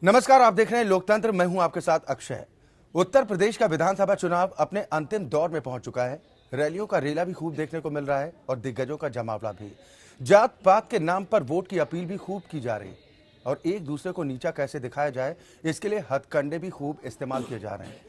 नमस्कार, आप देख रहे हैं लोकतंत्र। मैं हूं आपके साथ अक्षय। उत्तर प्रदेश का विधानसभा चुनाव अपने अंतिम दौर में पहुंच चुका है। रैलियों का रेला भी खूब देखने को मिल रहा है और दिग्गजों का जमावड़ा भी। जात पात के नाम पर वोट की अपील भी खूब की जा रही है और एक दूसरे को नीचा कैसे दिखाया जाए, इसके लिए हथकंडे भी खूब इस्तेमाल किए जा रहे हैं।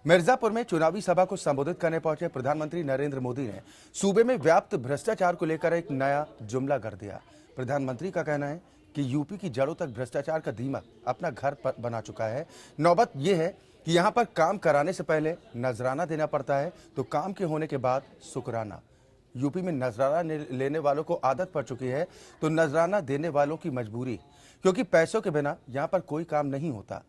मिर्जापुर में चुनावी सभा को संबोधित करने पहुंचे प्रधानमंत्री नरेंद्र मोदी ने सूबे में व्याप्त भ्रष्टाचार को लेकर एक नया जुमला कर दिया। प्रधानमंत्री का कहना है कि यूपी की जड़ों तक भ्रष्टाचार का दीमक अपना घर पर बना चुका है। नौबत यह है कि यहां पर काम कराने से पहले नजराना देना पड़ता है तो काम के होने के बाद शुक्राना। यूपी में नजराना लेने वालों को आदत पड़ चुकी है तो नजराना देने वालों की मजबूरी, क्योंकि पैसों के बिना यहां पर कोई काम नहीं होता।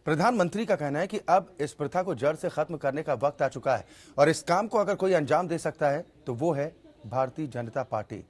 प्रधानमंत्री का कहना है कि अब इस प्रथा को जड़ से खत्म करने का वक्त आ चुका है और इस काम को अगर कोई अंजाम दे सकता है तो वो है भारतीय जनता पार्टी।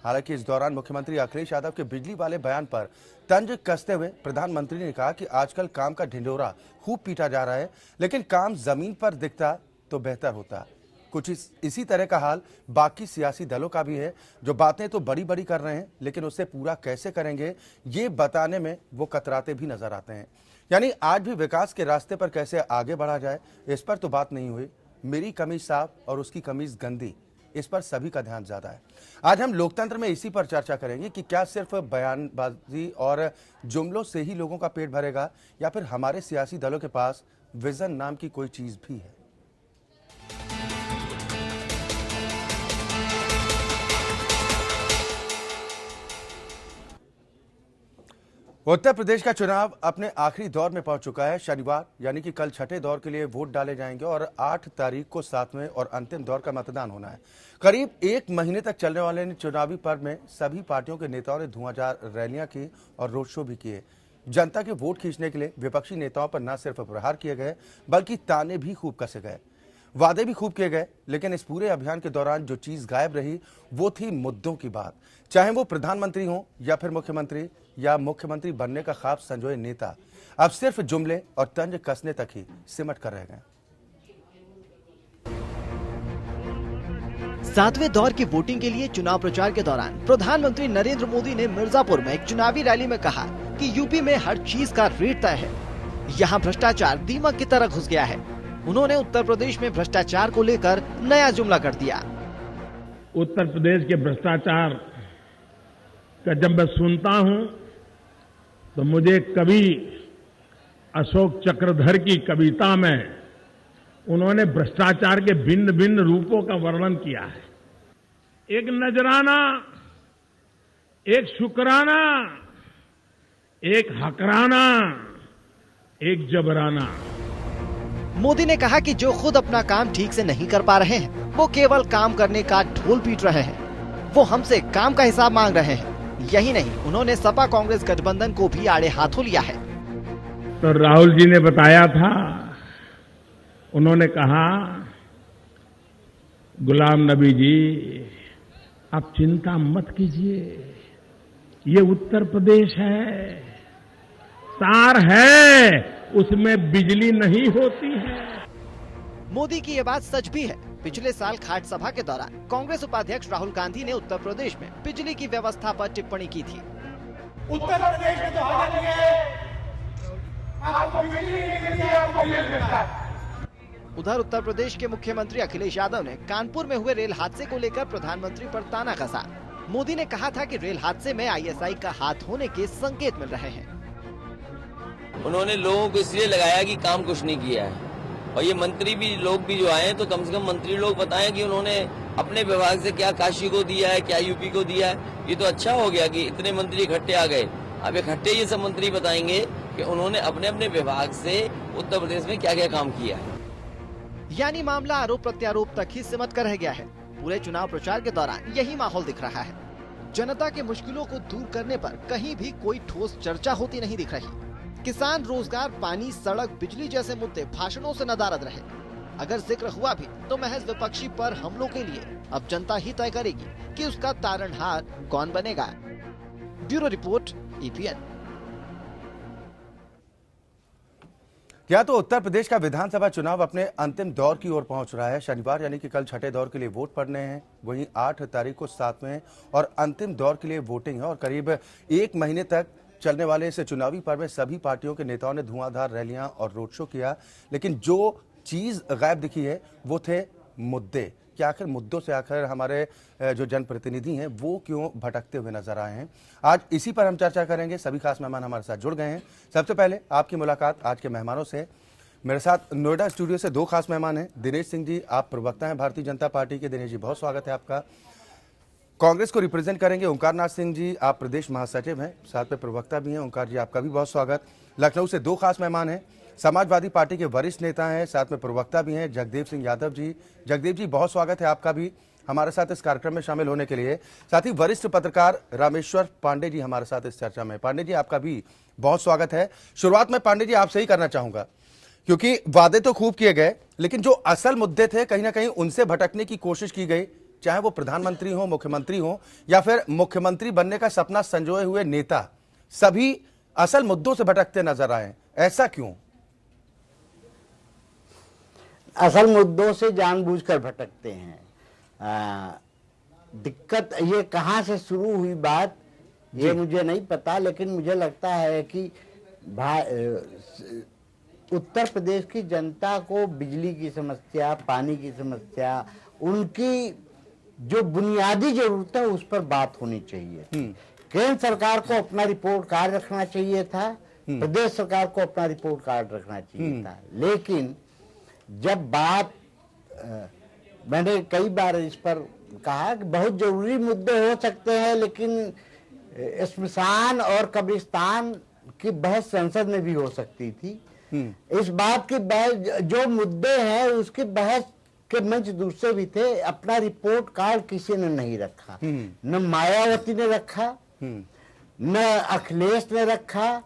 हालांकि इस दौरान मुख्यमंत्री अखिलेश यादव के बिजली वाले बयान पर तंज कसते हुए प्रधानमंत्री ने कहा कि आजकल काम का ढिंढोरा खूब पीटा जा रहा है, लेकिन काम जमीन पर दिखता तो बेहतर होता। कुछ इसी तरह का हाल बाकी सियासी दलों का भी है, जो बातें तो बड़ी बड़ी कर रहे हैं लेकिन उससे पूरा कैसे करेंगे ये बताने में वो कतराते भी नजर आते हैं। यानी आज भी विकास के रास्ते पर कैसे आगे बढ़ा जाए, इस पर तो बात नहीं हुई। मेरी कमीज साफ और उसकी कमीज गंदी, इस पर सभी का ध्यान ज्यादा है। आज हम लोकतंत्र में इसी पर चर्चा करेंगे कि क्या सिर्फ बयानबाजी और जुमलों से ही लोगों का पेट भरेगा या फिर हमारे सियासी दलों के पास विजन नाम की कोई चीज भी है। उत्तर प्रदेश का चुनाव अपने आखिरी दौर में पहुंच चुका है। शनिवार यानी कि कल छठे दौर के लिए वोट डाले जाएंगे और 8 तारीख को 7वें और अंतिम दौर का मतदान होना है। करीब एक महीने तक चलने वाले चुनावी पर्व में सभी पार्टियों के नेताओं ने धुआंधार रैलियां की और रोड शो भी किए। जनता के वोट खींचने के लिए विपक्षी नेताओं पर न सिर्फ प्रहार किए गए बल्कि ताने भी खूब कसे गए, वादे भी खूब किए गए। लेकिन इस पूरे अभियान के दौरान जो चीज गायब रही वो थी मुद्दों की बात। चाहे वो प्रधानमंत्री हो या फिर मुख्यमंत्री या मुख्यमंत्री बनने का ख्वाब संजोए नेता, अब सिर्फ जुमले और तंज कसने तक ही सिमट कर रह गए। 7वें दौर की वोटिंग के लिए चुनाव प्रचार के दौरान प्रधानमंत्री नरेंद्र मोदी ने मिर्जापुर में एक चुनावी रैली में कहा कि यूपी में हर चीज का रेट तय है। यहाँ भ्रष्टाचार दीमक की तरह घुस गया है। उन्होंने उत्तर प्रदेश में भ्रष्टाचार को लेकर नया जुमला कर दिया। उत्तर प्रदेश के भ्रष्टाचार का जब मैं सुनता हूं तो मुझे कवि अशोक चक्रधर की कविता में उन्होंने भ्रष्टाचार के भिन्न भिन्न रूपों का वर्णन किया है। एक नजराना, एक शुक्राना, एक हकराना, एक जबराना। मोदी ने कहा कि जो खुद अपना काम ठीक से नहीं कर पा रहे हैं वो केवल काम करने का ढोल पीट रहे हैं। वो हमसे काम का हिसाब मांग रहे हैं। यही नहीं, उन्होंने सपा कांग्रेस गठबंधन को भी आड़े हाथों लिया है। तो राहुल जी ने बताया था, उन्होंने कहा, गुलाम नबी जी आप चिंता मत कीजिए, ये उत्तर प्रदेश है, तार है, उसमें बिजली नहीं होती है। मोदी की ये बात सच भी है। पिछले साल खाट सभा के दौरान कांग्रेस उपाध्यक्ष राहुल गांधी ने उत्तर प्रदेश में बिजली की व्यवस्था पर टिप्पणी की थी। उत्तर प्रदेश में तो हाल है, आपको बिजली नहीं मिलती है, आपको बिल मिलता है। उधर उत्तर प्रदेश के मुख्यमंत्री अखिलेश यादव ने कानपुर में हुए रेल हादसे को लेकर प्रधानमंत्री पर ताना कसा। मोदी ने कहा था कि रेल हादसे में आईएसआई का हाथ होने के संकेत मिल रहे हैं। उन्होंने लोगों को इसलिए लगाया कि काम कुछ नहीं किया है, और ये मंत्री भी लोग भी जो आए हैं तो कम से कम मंत्री लोग बताएं कि उन्होंने अपने विभाग से क्या काशी को दिया है, क्या यूपी को दिया है। ये तो अच्छा हो गया कि इतने मंत्री इकट्ठे आ गए। अब इकट्ठे ये सब मंत्री बताएंगे कि उन्होंने अपने अपने विभाग से उत्तर प्रदेश में क्या क्या काम किया है। यानी मामला आरोप प्रत्यारोप तक ही सिमट कर रह गया है। पूरे चुनाव प्रचार के दौरान यही माहौल दिख रहा है। जनता के मुश्किलों को दूर करने पर कहीं भी कोई ठोस चर्चा होती नहीं दिख रही। किसान, रोजगार, पानी, सड़क, बिजली जैसे मुद्दे भाषणों से नदारद रहे। अगर जिक्र हुआ भी तो महज विपक्षी पर हमलों के लिए अब जनता ही तय करेगी कि उसका तारणहार कौन बनेगा। Bureau report, EPN. क्या तो उत्तर प्रदेश का विधानसभा चुनाव अपने अंतिम दौर की ओर पहुंच रहा है। शनिवार यानी कि कल छठे दौर के लिए वोट पड़ने हैं। वहीं 8 तारीख को 7वें और अंतिम दौर के लिए वोटिंग है और करीब एक महीने तक चलने वाले इस चुनावी पर्व में सभी पार्टियों के नेताओं ने धुआंधार रैलियां और रोड शो किया, लेकिन जो चीज गायब दिखी है वो थे मुद्दे। कि आखिर मुद्दों से आखिर हमारे जो जनप्रतिनिधि हैं वो क्यों भटकते हुए नजर आए हैं। आज इसी पर हम चर्चा करेंगे। सभी खास मेहमान हमारे साथ जुड़ गए हैं। सबसे पहले आपकी मुलाकात आज के मेहमानों से। मेरे साथ नोएडा स्टूडियो से दो खास मेहमान हैं। दिनेश सिंह जी, आप प्रवक्ता हैं भारतीय जनता पार्टी के। दिनेश जी, बहुत स्वागत है आपका। कांग्रेस को रिप्रेजेंट करेंगे ओंकार नाथ सिंह जी, आप प्रदेश महासचिव हैं, साथ में प्रवक्ता भी हैं। ओंकार जी, आपका भी बहुत स्वागत। लखनऊ से दो खास मेहमान हैं। समाजवादी पार्टी के वरिष्ठ नेता हैं, साथ में प्रवक्ता भी हैं, जगदेव सिंह यादव जी। जगदेव जी, बहुत स्वागत है आपका भी हमारे साथ इस कार्यक्रम में शामिल होने के लिए। साथ ही वरिष्ठ पत्रकार रामेश्वर पांडे जी हमारे साथ इस चर्चा में। पांडे जी, आपका भी बहुत स्वागत है। शुरुआत में पांडे जी आपसे ही करना चाहूंगा, क्योंकि वादे तो खूब किए गए, लेकिन जो असल मुद्दे थे कहीं ना कहीं उनसे भटकने की कोशिश की गई, चाहे वो प्रधानमंत्री हो, मुख्यमंत्री हो, या फिर मुख्यमंत्री बनने का सपना संजोए हुए नेता, सभी असल मुद्दों से भटकते नजर आए। ऐसा क्यों? असल मुद्दों से जानबूझकर भटकते हैं। दिक्कत ये कहाँ से शुरू हुई बात ये मुझे नहीं पता, लेकिन मुझे लगता है कि उत्तर प्रदेश की जनता को बिजली की समस्या, पानी की समस्या, उनकी जो बुनियादी जरूरत है उस पर बात होनी चाहिए। केंद्र सरकार को अपना रिपोर्ट कार्ड रखना चाहिए था, प्रदेश सरकार को अपना रिपोर्ट कार्ड रखना चाहिए था। लेकिन जब बात मैंने कई बार इस पर कहा कि बहुत जरूरी मुद्दे हो सकते हैं, लेकिन स्मशान और कब्रिस्तान की बहस संसद में भी हो सकती थी। इस बात की बहस, जो मुद्दे हैं उसकी बहस के मंच दूसरे भी थे। अपना रिपोर्ट कार्ड किसी ने नहीं रखा, न मायावती ने रखा, न अखिलेश ने रखा,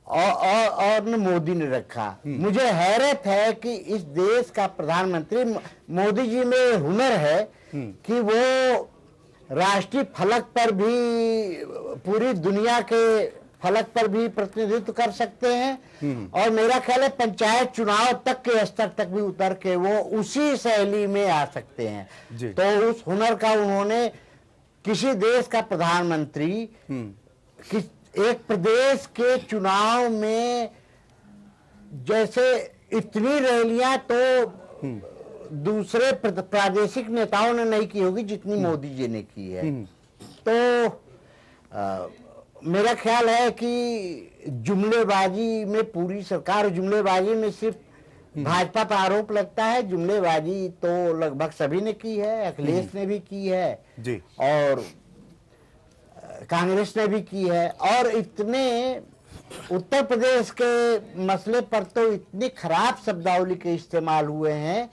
और न मोदी ने रखा। मुझे हैरत है कि इस देश का प्रधानमंत्री, मोदी जी में हुनर है कि वो राष्ट्रीय फलक पर भी, पूरी दुनिया के फलक पर भी प्रतिनिधित्व कर सकते हैं, और मेरा ख्याल है पंचायत चुनाव तक के स्तर तक भी उतर के वो उसी शैली में आ सकते हैं। तो उस हुनर का उन्होंने किसी देश का प्रधानमंत्री एक प्रदेश के चुनाव में, जैसे इतनी रैलियां तो दूसरे प्रादेशिक नेताओं ने नहीं की होगी जितनी मोदी जी ने की है। तो मेरा ख्याल है कि जुमलेबाजी में पूरी सरकार, जुमलेबाजी में सिर्फ भाजपा पर आरोप लगता है, जुमलेबाजी तो लगभग सभी ने की है, अखिलेश ने भी की है जी, और कांग्रेस ने भी की है। और इतने उत्तर प्रदेश के मसले पर तो इतनी खराब शब्दावली के इस्तेमाल हुए हैं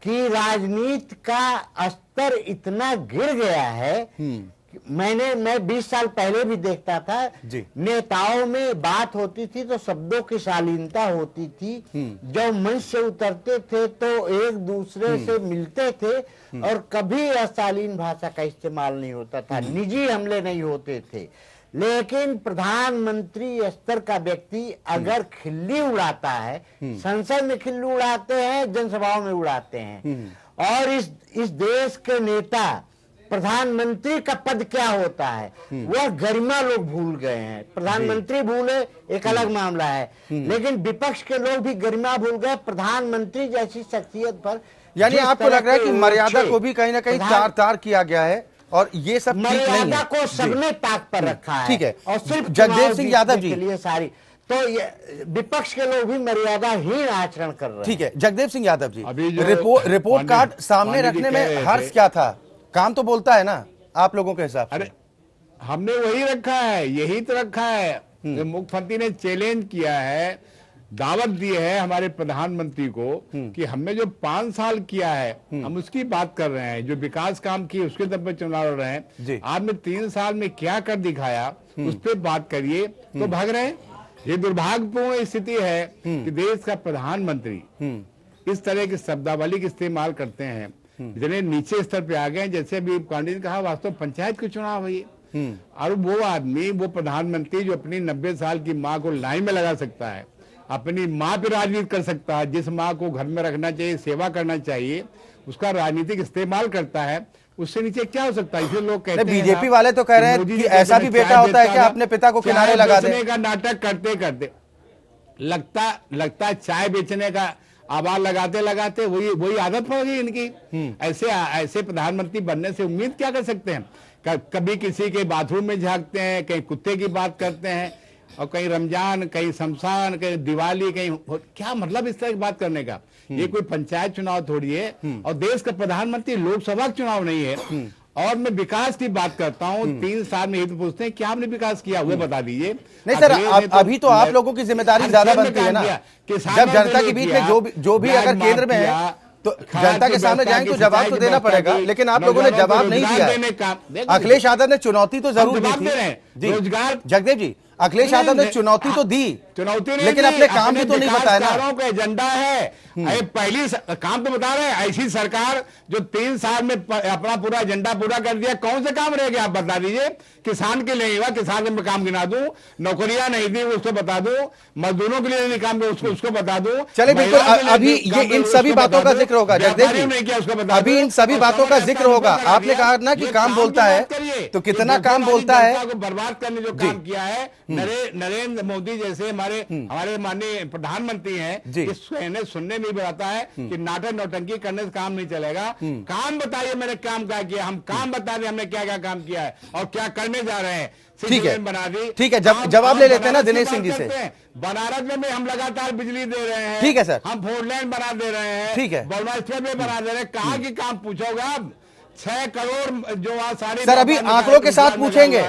कि राजनीति का स्तर इतना गिर गया है। मैं 20 साल पहले भी देखता था, नेताओं में बात होती थी तो शब्दों की शालीनता होती थी। जब मंच से उतरते थे तो एक दूसरे से मिलते थे और कभी अशालीन भाषा का इस्तेमाल नहीं होता था, निजी हमले नहीं होते थे। लेकिन प्रधानमंत्री स्तर का व्यक्ति अगर खिल्ली उड़ाता है, संसद में खिल्ली उड़ाते हैं, जनसभाओं में उड़ाते हैं, और इस देश के नेता, प्रधानमंत्री का पद क्या होता है वह गरिमा लोग भूल गए हैं। प्रधानमंत्री भूले एक अलग मामला है, लेकिन विपक्ष के लोग भी गरिमा भूल गए प्रधानमंत्री जैसी शख्सियत पर। यानी आपको लग रहा है कि मर्यादा को भी कहीं ना कहीं तार तार किया गया है, और ये सब मर्यादा को सबने ताक पर रखा है। ठीक है, और सिर्फ जगदेव सिंह यादव जी के लिए सारी, तो विपक्ष के लोग भी मर्यादाहीन आचरण कर रहे हैं। ठीक है, जगदेव सिंह यादव जी, रिपोर्ट कार्ड सामने रखने में हर्ष क्या था? काम तो बोलता है ना आप लोगों के हिसाब से। अरे हमने वही रखा है, यही तो रखा है। मुख्यमंत्री ने चैलेंज किया है, दावत दी है हमारे प्रधानमंत्री को कि हमने जो 5 साल किया है हम उसकी बात कर रहे हैं, जो विकास काम किए उसके दम पे चुनाव लड़ रहे हैं। आपने 3 साल में क्या कर दिखाया उस पर बात करिए, तो भाग रहे हैं। ये दुर्भाग्यपूर्ण स्थिति है कि देश का प्रधानमंत्री इस तरह की शब्दावली का इस्तेमाल करते हैं, इतने नीचे स्तर पे आ गए। जैसे अभी पांडे ने कहा, वास्तव पंचायत के चुनाव है ये, और वो आदमी, वो प्रधानमंत्री जो अपनी 90 साल की माँ को लाइन में लगा सकता है, अपनी माँ पे राजनीति कर सकता है, जिस माँ को घर में रखना चाहिए, सेवा करना चाहिए, उसका राजनीतिक इस्तेमाल करता है, उससे नीचे क्या हो सकता है? इसलिए लोग कहते हैं बीजेपी वाले तो कह रहे हैं मोदी कि जी ऐसा भी बेटा होता है कि अपने पिता को किनारे लगा दे। का नाटक करते करते लगता चाय बेचने का आवाज लगाते लगाते वही आदत पड़ गई इनकी। ऐसे प्रधानमंत्री बनने से उम्मीद क्या कर सकते हैं? कभी किसी के बाथरूम में झांकते हैं, कहीं कुत्ते की बात करते हैं, और कहीं रमजान, कहीं शमशान, कहीं दिवाली, कहीं क्या मतलब इस तरह की बात करने का? ये कोई पंचायत चुनाव थोड़ी है, और देश का प्रधानमंत्री लोकसभा चुनाव नहीं है। और मैं विकास की बात करता हूँ, 3 साल में ये तो पूछते हैं क्या आपने विकास किया, वो बता दीजिए। नहीं सर, अभी तो आप लोगों की जिम्मेदारी ज्यादा बनती है ना। जब जनता के बीच में जो भी अगर केंद्र में है तो जनता के सामने जाएंगे तो जवाब तो देना पड़ेगा, लेकिन आप लोगों ने जवाब नहीं दिया। अखिलेश यादव ने चुनौती तो जरूर दी थी। रोजगार, जगदेव जी, अखिलेश यादव ने चुनौती तो दी, चुनौती नहीं, लेकिन अपने काम भी तो नहीं बताया ना। सरकारों का एजेंडा है, पहली काम तो बता रहे हैं। ऐसी सरकार जो 3 साल में अपना पूरा एजेंडा पूरा कर दिया, कौन से काम रह गए आप बता दीजिए। किसान के लिए हुआ, किसान के काम गिना दूं, नौकरियां नहीं दी उसको बता दूं, मजदूरों के लिए नहीं काम उसको बता दूं। चले बिल्कुल, अभी ये इन सभी बातों का जिक्र होगा जगदेव जी, अभी इन सभी बातों का जिक्र होगा। आपने कहा ना कि काम बोलता है, तो कितना काम बोलता है? बर्बाद करने जो काम किया है नरेंद्र मोदी जैसे हमारे माननीय प्रधानमंत्री हैं, सुनने में भी आता है कि नाटक नौटंकी करने से काम नहीं चलेगा। काम बताइए, मैंने काम क्या किया, हम काम बता दें हमने क्या क्या काम किया है और क्या करने जा रहे हैं। ठीक है, बना दी, ठीक है, जवाब ले लेते हैं ना दिनेश सिंह जी से। बनारस में हम लगातार बिजली दे रहे हैं, ठीक है सर, हम 4 लेन बना दे रहे हैं, ठीक है, भुवनेश्वर में बना दे रहे हैं। कहाँ की काम पूछोगे आप? 6 करोड़ जो सारी सर अभी आंकड़ों के साथ पूछेंगे,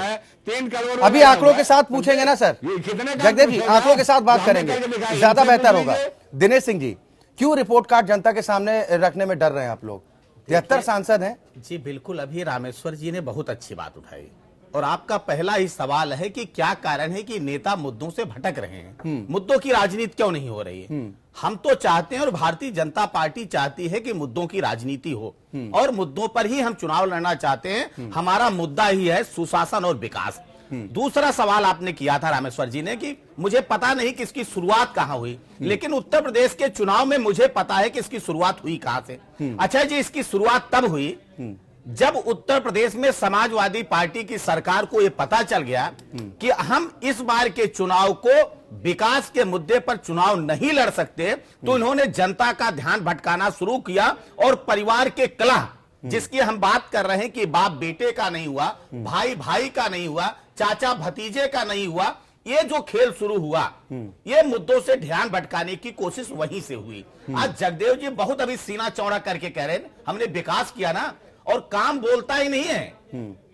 3 करोड़ अभी आंकड़ों के साथ पूछेंगे ना सर जगदेव जी, आंकड़ों के साथ बात करेंगे, ज्यादा बेहतर होगा। दिनेश सिंह जी, क्यों रिपोर्ट कार्ड जनता के सामने रखने में डर रहे हैं आप लोग? 73 सांसद हैं जी। बिल्कुल, अभी रामेश्वर जी ने बहुत अच्छी बात उठाई, और आपका पहला ही सवाल है कि क्या कारण है कि नेता मुद्दों से भटक रहे हैं, मुद्दों की राजनीति क्यों नहीं हो रही है? हम तो चाहते हैं और भारतीय जनता पार्टी चाहती है कि मुद्दों की राजनीति हो, और मुद्दों पर ही हम चुनाव लड़ना चाहते हैं। हमारा मुद्दा ही है सुशासन और विकास। दूसरा सवाल आपने किया था रामेश्वर जी ने कि मुझे पता नहीं कि इसकी शुरुआत कहां हुई, लेकिन उत्तर प्रदेश के चुनाव में मुझे पता है कि इसकी शुरुआत हुई कहां से। अच्छा जी, इसकी शुरुआत तब हुई जब उत्तर प्रदेश में समाजवादी पार्टी की सरकार को यह पता चल गया कि हम इस बार के चुनाव को विकास के मुद्दे पर चुनाव नहीं लड़ सकते, तो उन्होंने जनता का ध्यान भटकाना शुरू किया और परिवार के कलह, जिसकी हम बात कर रहे हैं कि बाप बेटे का नहीं हुआ, भाई भाई का नहीं हुआ, चाचा भतीजे का नहीं हुआ, ये जो खेल शुरू हुआ, ये मुद्दों से ध्यान भटकाने की कोशिश वहीं से हुई। आज जगदेव जी बहुत अभी सीना चौड़ा करके कह रहे हैं हमने विकास किया ना, और काम बोलता ही नहीं है।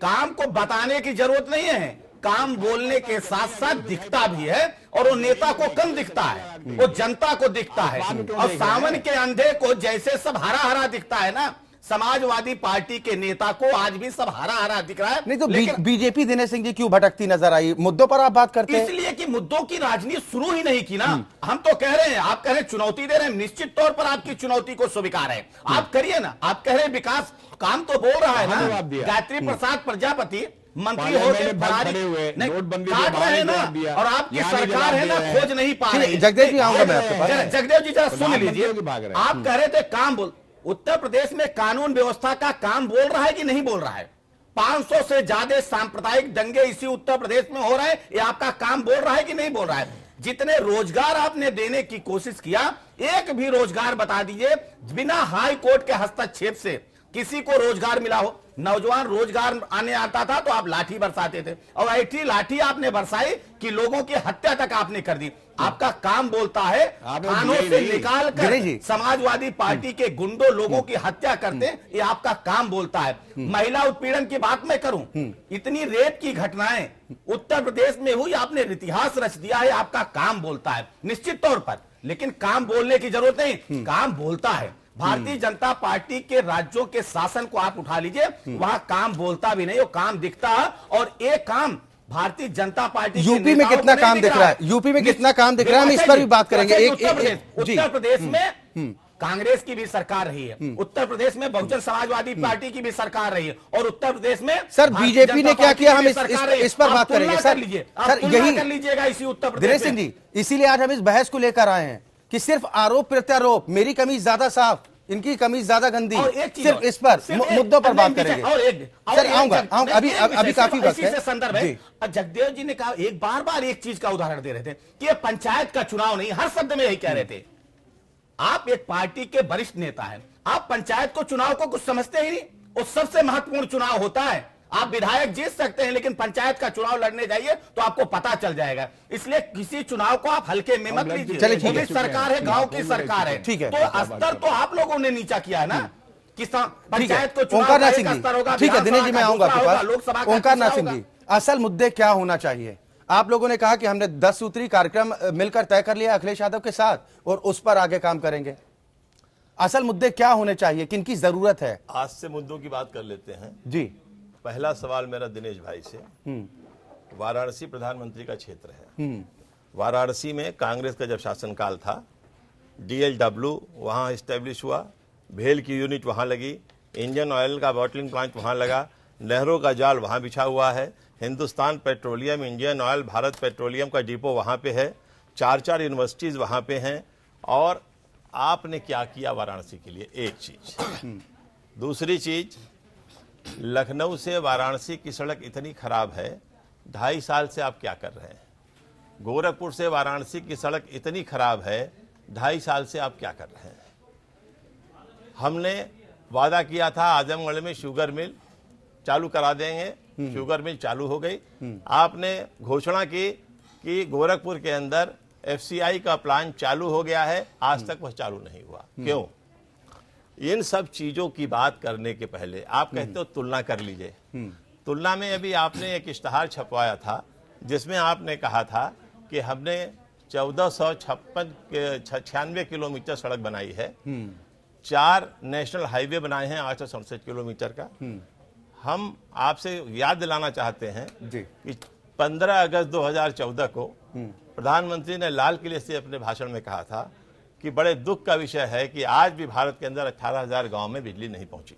काम को बताने की जरूरत नहीं है, काम बोलने के साथ साथ दिखता भी है, और वो नेता को कम दिखता है, वो जनता को दिखता है। और सावन के अंधे को जैसे सब हरा हरा दिखता है ना, समाजवादी पार्टी के नेता को आज भी सब हरा हरा दिख रहा है। नहीं तो बीजेपी दिनेश सिंह जी क्यों भटकती नजर आई? मुद्दों पर आप बात करते हैं, इसलिए कि मुद्दों की राजनीति शुरू ही नहीं की ना। हम तो कह रहे हैं, आप कह रहे हैं चुनौती दे रहे हैं, निश्चित तौर पर आपकी चुनौती को स्वीकार है, आप करिए ना। आप कह रहे हैं विकास, काम तो बोल रहा है ना। गायत्री प्रसाद प्रजापति मंत्री होते काट रहे हैं ना, और आपकी सरकार है ना खोज नहीं पा रही। जगदेव जी आऊंगा मैं आपके पास। जगदेव जी जरा सुन लीजिए, आप कह रहे थे काम बोल, उत्तर प्रदेश में कानून व्यवस्था का काम बोल रहा है कि नहीं बोल रहा है? 500 से ज्यादा सांप्रदायिक दंगे इसी उत्तर प्रदेश में हो रहे हैं, ये आपका काम बोल रहा है कि नहीं बोल रहा है? जितने रोजगार आपने देने की कोशिश किया, एक भी रोजगार बता दीजिए बिना हाई कोर्ट के हस्तक्षेप से किसी को रोजगार मिला हो? नौजवान रोजगार आने आता था तो आप लाठी बरसाते थे, और ऐसी लाठी आपने बरसाई कि लोगों की हत्या तक आपने कर दी। आपका काम बोलता है थानों से निकाल कर समाजवादी पार्टी के गुंडों लोगों की हत्या करते हैं, ये आपका काम बोलता है। महिला उत्पीड़न की बात मैं करूं, इतनी रेप की घटनाएं उत्तर प्रदेश में हुई, आपने इतिहास रच दिया है, आपका काम बोलता है निश्चित तौर पर। लेकिन काम बोलने की जरूरत नहीं, काम बोलता है। भारतीय जनता पार्टी के राज्यों के शासन को आप उठा लीजिए, वहां काम बोलता भी नहीं, वो काम दिखता है। और एक काम भारतीय जनता पार्टी यूपी में कितना काम दिख रहा है, यूपी में कितना काम दिख रहा है, हम इस पर भी बात करेंगे। उत्तर प्रदेश में कांग्रेस की भी सरकार रही है, उत्तर प्रदेश में बहुजन समाजवादी पार्टी की भी सरकार रही है, और उत्तर प्रदेश में सर बीजेपी ने क्या किया, हम इस पर बात करेंगे। सर यही कर लीजिएगा इसी उत्तर प्रदेश। दिनेश सिंह जी, इसीलिए आज हम इस बहस को लेकर आए हैं कि सिर्फ आरोप प्रत्यारोप, मेरी कमीज ज्यादा साफ, इनकी कमीज ज्यादा गंदी। और एक चीज सिर्फ और, इस पर सिर्फ एक- मुद्दों पर बात नहीं, करेंगे। और सर एक आऊंगा नहीं, अभी एक अभी विषय काफी सिर्फ वक्त इसी से है संदर्भ है। जी। जगदेव जी ने कहा, एक बार एक चीज का उदाहरण दे रहे थे कि ये पंचायत का चुनाव नहीं, हर शब्द में यही कह रहे थे। आप एक पार्टी के वरिष्ठ नेता हैं, आप पंचायत को चुनाव को कुछ समझते ही नहीं। वो सबसे महत्वपूर्ण चुनाव होता है। आप विधायक जीत सकते हैं, लेकिन पंचायत का चुनाव लड़ने जाइए तो आपको पता चल जाएगा। इसलिए किसी चुनाव को आप हल्के में मत लीजिए। चलिए, ठीक है। वो भी सरकार है, गांव की सरकार है। ठीक है। तो स्तर तो आप लोगों ने नीचा किया है ना। पंचायत को चुनाव ओंकार का नाथ एक सिंह स्तर जी, होगा, ठीक है दिनेश जी, मैं आऊंगा दूसरा आपके होगा, लोकसभा पास। का ओंकार तीसरा नाथ सिंह होगा। जी, असल मुद्दे क्या होना चाहिए? आप लोगों ने कहा कि हमने 10 सूत्री कार्यक्रम मिलकर तय कर लिया अखिलेश यादव के साथ और उस पर आगे काम करेंगे। असल मुद्दे क्या होने चाहिए, किनकी जरूरत है? आज से मुद्दों की बात कर लेते हैं। जी। पहला सवाल मेरा दिनेश भाई से, वाराणसी प्रधानमंत्री का क्षेत्र है। वाराणसी में कांग्रेस का जब शासनकाल था, DLW वहाँ इस्टेब्लिश हुआ, भेल की यूनिट वहाँ लगी, इंडियन ऑयल का बॉटलिंग प्लांट वहाँ लगा, नहरों का जाल वहाँ बिछा हुआ है, Hindustan petroleum, Indian oil, Bharat petroleum का डिपो वहाँ पे है, 4 यूनिवर्सिटीज़ वहाँ पे हैं। और आपने क्या किया वाराणसी के लिए? एक चीज़। दूसरी चीज़, लखनऊ से वाराणसी की सड़क इतनी खराब है, 2.5 साल से आप क्या कर रहे हैं? गोरखपुर से वाराणसी की सड़क इतनी खराब है, 2.5 साल से आप क्या कर रहे हैं? हमने वादा किया था आजमगढ़ में शुगर मिल चालू करा देंगे, शुगर मिल चालू हो गई। आपने घोषणा की कि गोरखपुर के अंदर FCI का प्लान चालू हो गया है, आज तक वह चालू नहीं हुआ। क्यों? इन सब चीजों की बात करने के पहले आप कहते हो तुलना कर लीजिए। तुलना में अभी आपने एक इश्तहार छपवाया था जिसमें आपने कहा था कि हमने 1496 किलोमीटर सड़क बनाई है, 4 नेशनल हाईवे बनाए हैं 867 किलोमीटर का। हम आपसे याद दिलाना चाहते हैं जी। कि 15 अगस्त 2014 को प्रधानमंत्री ने लाल किले से अपने भाषण में कहा था कि बड़े दुख का विषय है कि आज भी भारत के अंदर 18,000 गांव में बिजली नहीं पहुंची।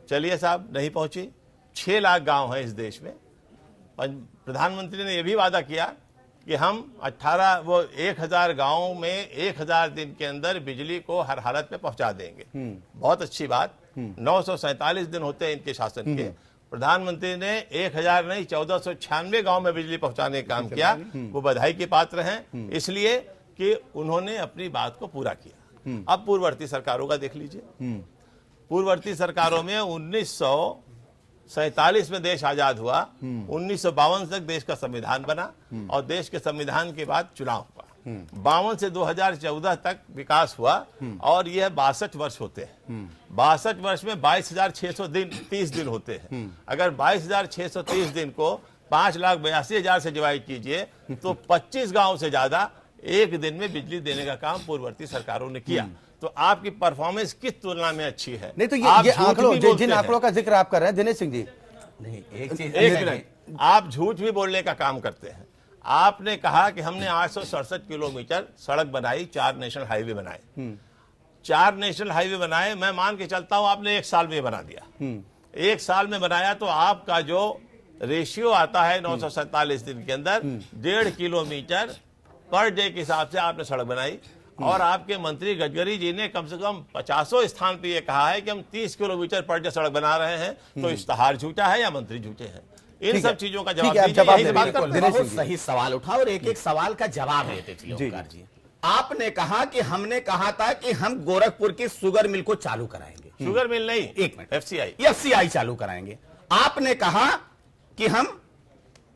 चलिए साहब, नहीं पहुंची। 6 लाख गांव हैं इस देश में। प्रधानमंत्री ने यह भी वादा किया कि हम 1,000 गांवों में 1,000 दिन के अंदर बिजली को हर हालत में पहुंचा देंगे। बहुत अच्छी बात। 947 दिन होते हैं इनके शासन के। प्रधानमंत्री ने 1,000 नहीं 1496 गांव में बिजली पहुंचाने का काम किया। वो बधाई के पात्र हैं, इसलिए कि उन्होंने अपनी बात को पूरा किया। अब पूर्ववर्ती सरकारों का देख लीजिए। पूर्ववर्ती सरकारों में 1947 में देश आजाद हुआ, 1952 तक देश का संविधान बना और देश के संविधान के बाद चुनाव हुआ। 52 से 2014 तक विकास हुआ और यह 62 वर्ष होते हैं। 62 वर्ष में 22,630 दिन होते हैं। अगर 22,630 दिन को 5,82,000 से डिवाइड कीजिए तो 25 गांव से ज्यादा एक दिन में बिजली देने का काम पूर्ववर्ती सरकारों ने किया। तो आपकी परफॉर्मेंस किस तुलना में अच्छी है? नहीं तो आप ये झूठ आंकड़ों, भी बोलते जिन हैं। आंकड़ों का जिक्र आप कर रहे हैं दिनेश सिंह जी, नहीं, एक चीज एक मिनट, आप झूठ भी बोलने का काम करते हैं। आपने कहा कि हमने 867 किलोमीटर सड़क बनाई, 4 नेशनल हाईवे बनाए। 4 नेशनल हाईवे बनाए, मैं मान के चलता हूं आपने 1 साल में बना दिया। 1 साल में बनाया तो आपका जो रेशियो आता है 947 दिन के अंदर 1.5 किलोमीटर पर डे के हिसाब से आपने सड़क बनाई। और आपके मंत्री गडकरी जी ने कम से कम 50 स्थान पे ये कहा है कि हम 30 किलोमीटर पर डे सड़क बना रहे हैं। तो इश्तहार झूठा है या मंत्री झूठे हैं? इन सब चीजों का जवाब दीजिए, यही से बात करते हैं। बहुत सही सवाल उठा और एक एक सवाल का जवाब देते थे ओंकार जी। आपने कहा कि हमने कहा था कि हम गोरखपुर की शुगर मिल को चालू कराएंगे। शुगर मिल नहीं, एक मिनट, FCI चालू कराएंगे। आपने कहा कि हम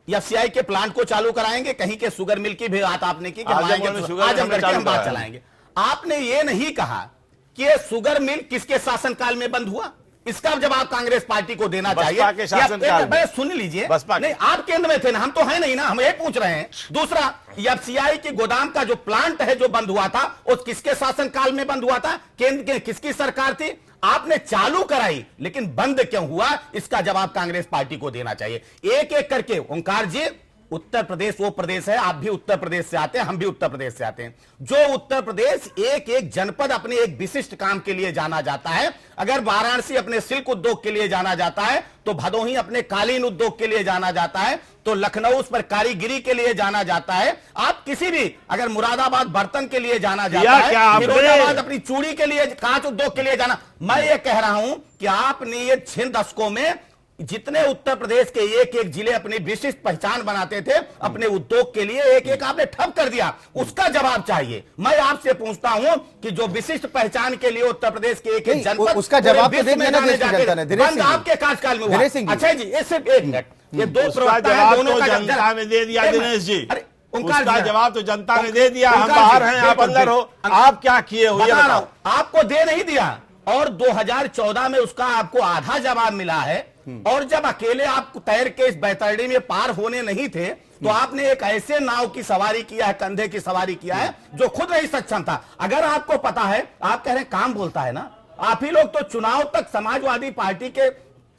FCI के प्लांट को चालू कराएंगे। कहीं के शुगर मिल की भी बात आपने की कि आजमगढ़ में शुगर मिल हम चालू बात कराएंगे। चलाएंगे। आपने ये नहीं कहा कि ये शुगर मिल किसके शासनकाल में बंद हुआ। इसका जवाब कांग्रेस पार्टी को देना चाहिए। बसपा के शासनकाल में। सुन लीजिए, बसपा नहीं, आप केंद्र में थे ना, हम तो है नहीं ना, हम ये पूछ रहे हैं। दूसरा, FCI के गोदाम का जो प्लांट है जो बंद हुआ था, वो किसके शासनकाल में बंद हुआ था? केंद्र के किसकी सरकार थी? आपने चालू कराई, लेकिन बंद क्यों हुआ? इसका जवाब कांग्रेस पार्टी को देना चाहिए। एक एक करके ओंकार जी उत्तर प्रदेश वो प्रदेश है, आप भी उत्तर प्रदेश से आते हैं, हम भी उत्तर प्रदेश से आते हैं। जो उत्तर प्रदेश एक एक जनपद अपने एक विशिष्ट काम के लिए जाना जाता है, अगर वाराणसी अपने सिल्क उद्योग के लिए जाना जाता है, तो भदोही अपने कालीन उद्योग के लिए जाना जाता है, तो लखनऊ उस पर कारीगिरी के लिए जाना जाता है। आप किसी भी, अगर मुरादाबाद बर्तन के लिए जाना जाता है, फिरोजाबाद अपनी चूड़ी के लिए, कांच उद्योग के लिए जाना। मैं ये कह रहा हूं कि आपने ये 6 दशकों में जितने उत्तर प्रदेश के एक एक जिले अपनी विशिष्ट पहचान बनाते थे अपने उद्योग के लिए, एक एक आपने ठप कर दिया। उसका जवाब चाहिए। मैं आपसे पूछता हूं कि जो विशिष्ट पहचान के लिए उत्तर प्रदेश के एक एक जनपद, उसका जवाब तो दे दिया ना देश की जनता ने। दिनेश सिंह जी, आपके कार्यकाल में हुआ। दिनेश सिंह जी, अच्छा जी, ये सिर्फ 1 मिनट, ये दो उसका प्रवक्ता हैं, जवाब दोनों तो का जनता ने दे दिया दिनेश जी। अरे उसका जवाब तो जनता ने दे दिया। हम ओंकार बाहर जी, हैं, आप अंदर हो, आप क्या किए हो ये बता रहा बताओ। हूं, आपको दे नहीं दिया, और 2014 में उसका आपको आधा जवाब मिला है। और जब अकेले आप तैर के इस बैतरणी में पार होने नहीं थे, तो आपने एक ऐसे नाव की सवारी किया है, कंधे की सवारी किया है, जो खुद नहीं सक्षम था। अगर आपको पता है, आप कह रहे हैं काम बोलता है ना, आप ही लोग तो चुनाव तक समाजवादी पार्टी के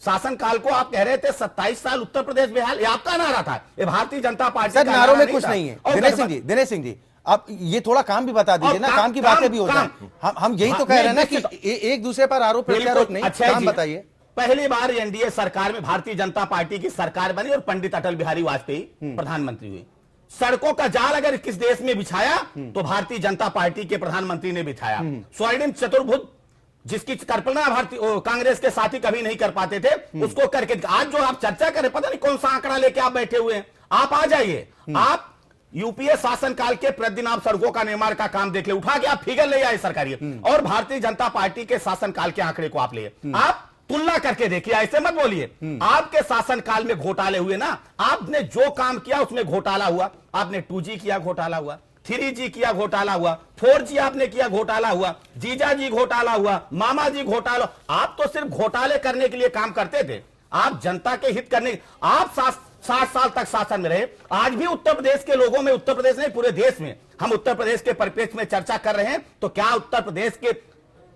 शासनकाल को आप कह रहे थे 27 साल उत्तर प्रदेश बेहाल, ये आपका नारा था, ये भारतीय जनता पार्टी सर का नारों नारा में कुछ था। नहीं है। और दिनेश सिंह जी, आप ये थोड़ा काम भी बता दीजिए ना, काम की बातें भी हो जाए। हम यही तो कह रहे हैं ना कि एक दूसरे पर आरोप प्रत्यारोप नहीं, काम बताइए। पहली बार एनडीए सरकार में भारतीय जनता पार्टी की सरकार बनी और पंडित अटल बिहारी वाजपेयी प्रधानमंत्री हुए। सड़कों का जाल अगर किस देश में बिछाया, तो भारतीय जनता पार्टी के प्रधानमंत्री ने बिछाया। स्वर्णिम चतुर्भुज, जिसकी कल्पना भारतीय कांग्रेस के साथी कभी नहीं कर पाते थे, उसको करके आज जो आप चर्चा करें, पता नहीं कौन सा आंकड़ा लेके आप बैठे हुए हैं। आप आ जाइए, आप यूपीए शासनकाल के प्रतिदिन आप सड़कों का निर्माण का काम देख ले, उठा के आप फिगर ले आए सरकारी, और भारतीय जनता पार्टी के शासनकाल के आंकड़े को आप ले, आप तुलना करके देखिए, ऐसे मत बोलिए। आपके शासनकाल में घोटाले हुए ना, आपने जो काम किया उसमें घोटाला हुआ। आपने 2G किया, घोटाला हुआ, 3G किया, घोटाला हुआ, 4G आपने किया, घोटाला हुआ, जीजा जी घोटाला हुआ, मामा जी घोटाला। आप तो सिर्फ घोटाले करने के लिए काम करते थे, आप जनता के हित करने, आप 60 साल तक शासन में रहे। आज भी उत्तर प्रदेश के लोगों में, उत्तर प्रदेश नहीं पूरे देश में, हम उत्तर प्रदेश के परिप्रेक्ष्य में चर्चा कर रहे हैं, तो क्या उत्तर प्रदेश के